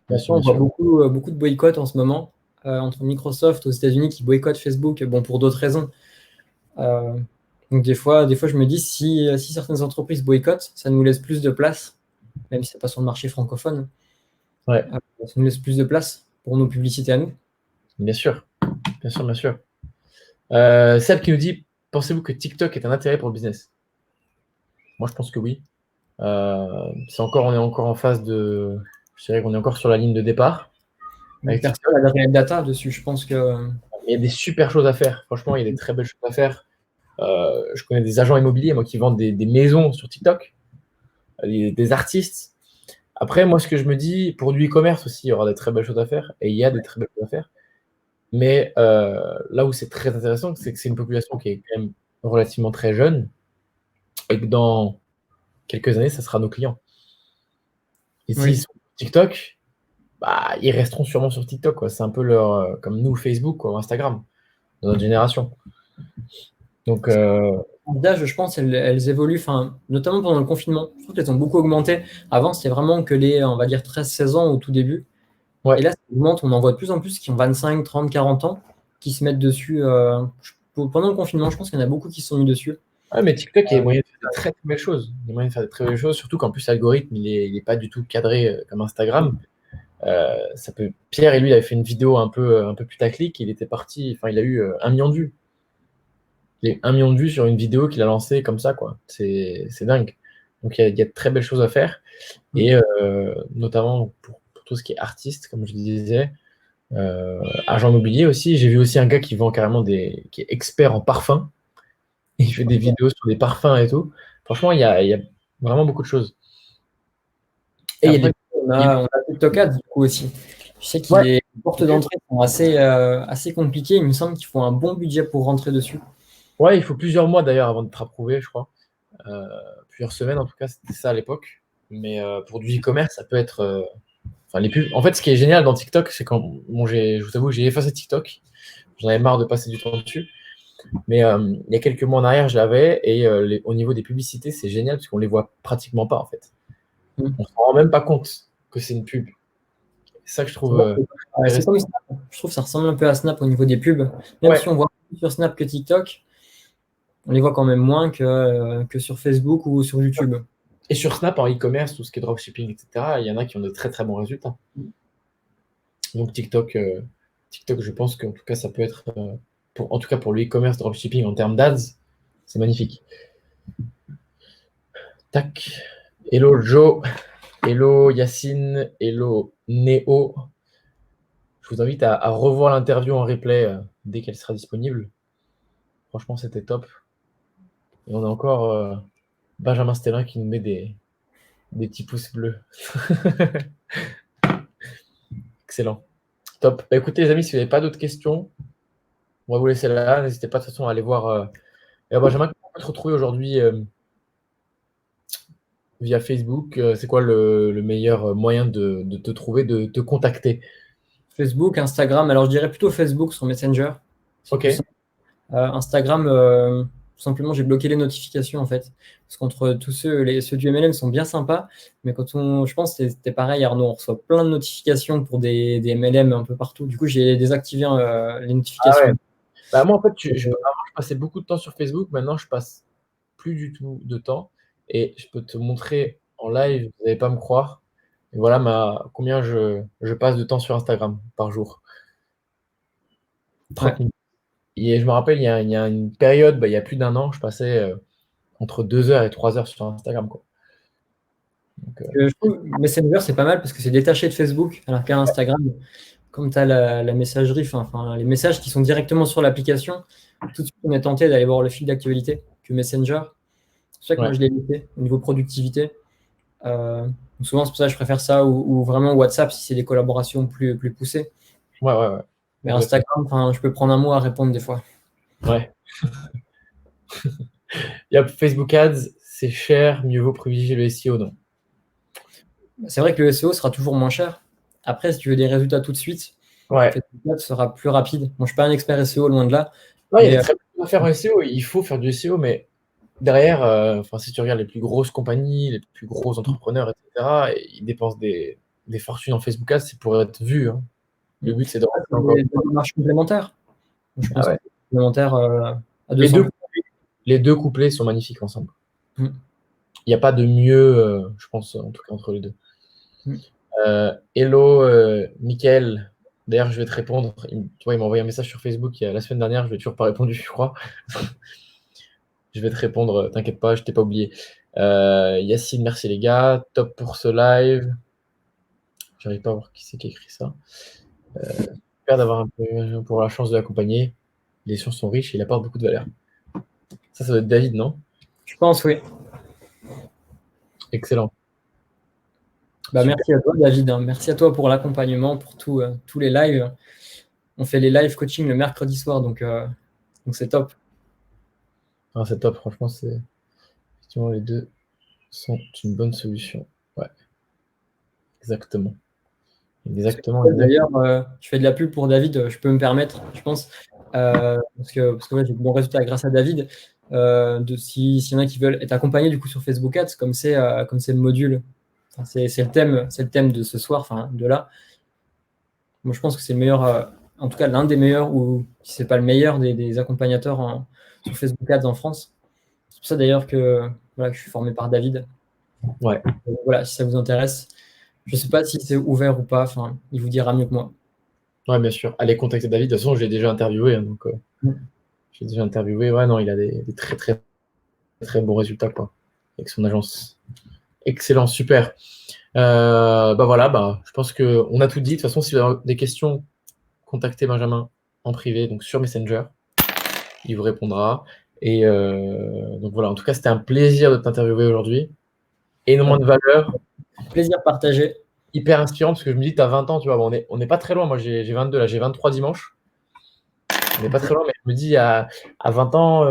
Bien toute sûr, façon, on bien voit sûr. beaucoup de boycotts en ce moment entre Microsoft aux États-Unis qui boycottent Facebook, bon, pour d'autres raisons. Donc des fois, je me dis si certaines entreprises boycottent, ça nous laisse plus de place, même si c'est pas sur le marché francophone, Ouais, ça nous laisse plus de place pour nos publicités à nous. bien sûr. Bien sûr, bien sûr. Seb qui nous dit, pensez-vous que TikTok est un intérêt pour le business? Moi, je pense que oui. On est encore en phase de. Je dirais qu'on est encore sur la ligne de départ Donc avec personne TikTok. n'a de réelle data dessus. Je pense que Il y a des super choses à faire. Franchement, il y a des très belles choses à faire. Je connais des agents immobiliers, moi, qui vendent des maisons sur TikTok, des artistes. Après, moi, ce que je me dis, pour du e-commerce aussi, il y aura des très belles choses à faire. Et il y a des très belles choses à faire. Mais là où c'est très intéressant, c'est que c'est une population qui est quand même relativement très jeunes et que dans quelques années, ça sera nos clients. Et s'ils sont sur TikTok, bah, ils resteront sûrement sur TikTok, quoi. C'est un peu leur, comme nous, Facebook, quoi, ou Instagram, de notre génération. Donc, D'âge, je pense, elles évoluent, notamment pendant le confinement. Je trouve qu'elles ont beaucoup augmenté. Avant, c'était vraiment que les, on va dire, 13-16 ans au tout début. ouais. Et là, ça augmente. On en voit de plus en plus qui ont 25, 30, 40 ans, qui se mettent dessus. Pendant le confinement, je pense qu'il y en a beaucoup qui se sont mis dessus. Ouais, mais TikTok, il y a moyen de faire de très, très belles choses. Il y a moyen de faire de très belles choses, surtout qu'en plus, l'algorithme, il est pas du tout cadré comme Instagram. Pierre et lui, il avait fait une vidéo un peu putaclic. Il était parti, enfin, il a eu 1 million de vues. Il a eu 1 million de vues sur une vidéo qu'il a lancée comme ça, quoi. C'est dingue. Donc, il y a de très belles choses à faire. Et notamment pour tout ce qui est artiste, comme je disais, agent immobilier aussi. J'ai vu aussi un gars qui vend carrément qui est expert en parfum. Il fait des vidéos sur des parfums et tout. Franchement, il y a vraiment beaucoup de choses. Et après, on a TikTok Ads, du coup, aussi. Je sais que les portes d'entrée sont assez compliquées. Il me semble qu'il faut un bon budget pour rentrer dessus. Ouais, il faut plusieurs mois d'ailleurs avant d'être approuvé, je crois. Plusieurs semaines, en tout cas, c'était ça à l'époque. Mais pour du e-commerce, ça peut être. Les pubs. En fait, ce qui est génial dans TikTok, c'est quand. Bon, je vous avoue, j'ai effacé TikTok. J'en avais marre de passer du temps dessus. Mais il y a quelques mois en arrière, je l'avais. Et au niveau des publicités, c'est génial parce qu'on les voit pratiquement pas, en fait. On se rend même pas compte que c'est une pub. C'est ça que je trouve. C'est comme Snap. Je trouve que ça ressemble un peu à Snap au niveau des pubs. Même si on voit plus sur Snap que TikTok, on les voit quand même moins que sur Facebook ou sur YouTube. Et sur Snap, en e-commerce, tout ce qui est dropshipping, etc., il y en a qui ont de très très bons résultats. Donc TikTok, je pense qu'en tout cas, ça peut être, en tout cas pour le e-commerce dropshipping en termes d'ads, c'est magnifique. Tac. Hello Joe, hello Yacine, hello Néo. Je vous invite à revoir l'interview en replay dès qu'elle sera disponible. Franchement, c'était top. Et on a encore Benjamin Stellin qui nous met des petits pouces bleus. Excellent. Top. Bah, écoutez, les amis, si vous n'avez pas d'autres questions, on va vous laisser là. N'hésitez pas de toute façon à aller voir. Benjamin, comment on peut te retrouver aujourd'hui via Facebook? C'est quoi le meilleur moyen de te trouver, de te contacter? Facebook, Instagram. Alors, je dirais plutôt Facebook sur Messenger. Ok. Instagram, tout simplement, j'ai bloqué les notifications en fait. Parce qu'entre tous ceux du MLM sont bien sympas, mais je pense que c'était pareil, Arnaud, on reçoit plein de notifications pour des MLM un peu partout. Du coup, j'ai désactivé les notifications. Ah ouais. Bah, moi, en fait, je passais beaucoup de temps sur Facebook. Maintenant, je passe plus du tout de temps. Et je peux te montrer en live, vous n'allez pas me croire. Et voilà combien je passe de temps sur Instagram par jour. 30 minutes. Et je me rappelle, il y a une période, il y a plus d'1 an, je passais entre 2 heures et 3 heures sur Instagram, quoi. Donc, Je trouve Messenger, c'est pas mal parce que c'est détaché de Facebook, alors qu'à Instagram, comme tu as la messagerie, les messages qui sont directement sur l'application, tout de suite, on est tenté d'aller voir le fil d'actualité que Messenger. C'est pour ça que moi, je l'ai évité au niveau productivité. Souvent, c'est pour ça que je préfère ça ou vraiment WhatsApp si c'est des collaborations plus poussées. Ouais. Mais Instagram, je peux prendre un mois à répondre des fois. Ouais. Il y a Facebook Ads, c'est cher, mieux vaut privilégier le SEO, non? C'est vrai que le SEO sera toujours moins cher. Après, si tu veux des résultats tout de suite, Facebook Ads sera plus rapide. Moi, je ne suis pas un expert SEO, loin de là. Il y a très peu à faire en SEO. Il faut faire du SEO, mais derrière, si tu regardes les plus grosses compagnies, les plus gros entrepreneurs, etc., ils dépensent des fortunes en Facebook Ads, c'est pour être vu. Hein. Le but, c'est de rentrer encore. Des démarches complémentaires. Je pense que complémentaires à 200. Les deux couplets sont magnifiques ensemble. Il n'y a pas de mieux, je pense, en tout cas entre les deux. Hello, Mickaël. D'ailleurs, je vais te répondre. Tu vois, il m'a envoyé un message sur Facebook la semaine dernière. Je lui ai toujours pas répondu, je crois. Je vais te répondre, t'inquiète pas, je t'ai pas oublié. Yacine, merci les gars. Top pour ce live. J'arrive pas à voir qui c'est qui a écrit ça. Super d'avoir un peu pour la chance de l'accompagner. Les sciences sont riches et il apporte beaucoup de valeur. Ça doit être David, non? Je pense, oui. Excellent. Merci à toi, David. Merci à toi pour l'accompagnement, pour tous les lives. On fait les live coaching le mercredi soir, donc c'est top. Ah, c'est top, franchement, effectivement, les deux sont une bonne solution. Ouais, exactement. Exactement, exactement. D'ailleurs, je fais de la pub pour David, je peux me permettre, je pense, parce que ouais, j'ai de bons résultats grâce à David. S'il y en a qui veulent être accompagnés du coup sur Facebook Ads, comme c'est le module, enfin, c'est le thème de ce soir, enfin de là. Moi, je pense que c'est le meilleur, en tout cas l'un des meilleurs, ou si c'est pas le meilleur des accompagnateurs sur Facebook Ads en France. C'est pour ça d'ailleurs que, voilà, que je suis formé par David. Ouais. Donc, voilà, si ça vous intéresse. Je sais pas si c'est ouvert ou pas, enfin, il vous dira mieux que moi. Ouais, bien sûr. Allez contacter David. De toute façon, je l'ai déjà interviewé. Hein, donc, j'ai déjà interviewé. Ouais, non, il a des très, très, très bons résultats, quoi, avec son agence. Excellent, super. Bah voilà, bah, je pense qu'on a tout dit. De toute façon, si vous avez des questions, contactez Benjamin en privé, donc sur Messenger. Il vous répondra. Et donc voilà, en tout cas, c'était un plaisir de t'interviewer aujourd'hui. Énormément de valeur, Plaisir partagé. hyper inspirant, parce que je me dis, tu as 20 ans, tu vois, bon, on n'est pas très loin. Moi, j'ai 22, là, j'ai 23 dimanche. On n'est pas très loin, mais je me dis, à 20 ans,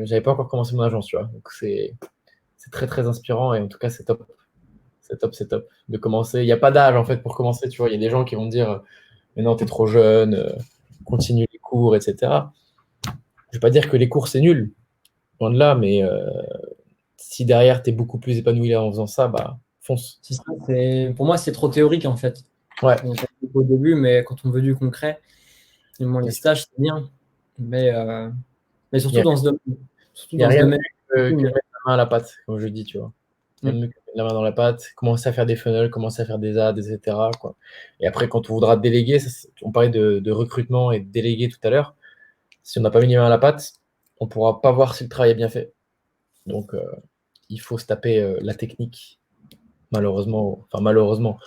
j'avais pas encore commencé mon agence, tu vois. Donc c'est très, très inspirant, et en tout cas, c'est top. C'est top, c'est top de commencer. Il n'y a pas d'âge, en fait, pour commencer, tu vois. Il y a des gens qui vont te dire, mais non, t'es trop jeune, continue les cours, etc. Je vais pas dire que les cours, c'est nul, loin de là, mais si derrière, tu es beaucoup plus épanoui en faisant ça, bah, fonce. C'est ça, pour moi, c'est trop théorique en fait. Ouais. On est au début, mais quand on veut du concret, finalement, les stages, c'est bien. Mais Il n'y surtout a, dans ce domaine. Surtout il y a dans ce rien de domaine. mieux que mettre la main à la pâte, comme je dis, tu vois. Rien de Mm. mieux que mettre la main dans la pâte, commencer à faire des funnels, commencer à faire des ads, etc., quoi. Et après, quand on voudra déléguer, on parlait de recrutement et de déléguer tout à l'heure, si on n'a pas mis les mains à la pâte, on ne pourra pas voir si le travail est bien fait. Donc, il faut se taper la technique, malheureusement. Enfin, malheureusement.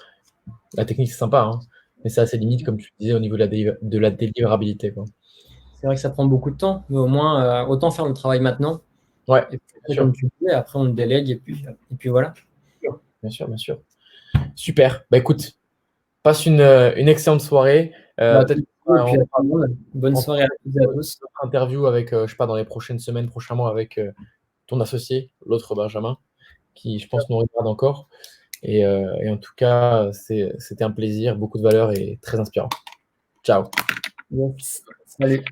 La technique, c'est sympa, hein, mais c'est assez limite, comme tu disais, au niveau de la délivrabilité, quoi. C'est vrai que ça prend beaucoup de temps, mais au moins, autant faire le travail maintenant. Ouais, Et puis, bien après, sûr. comme tu disais, après, on le délègue et puis voilà. Bien sûr, bien sûr. Super. Bah écoute, passe une excellente soirée. Bah, Peut-être et puis à tout le monde. Bonne on soirée à toutes et à tous. fera une interview avec, je sais pas, dans les prochaines semaines, prochains mois, avec ton associé, l'autre Benjamin, qui, je pense, nous regarde encore. Et en tout cas, c'était un plaisir, beaucoup de valeur et très inspirant. Ciao. Yes. Salut.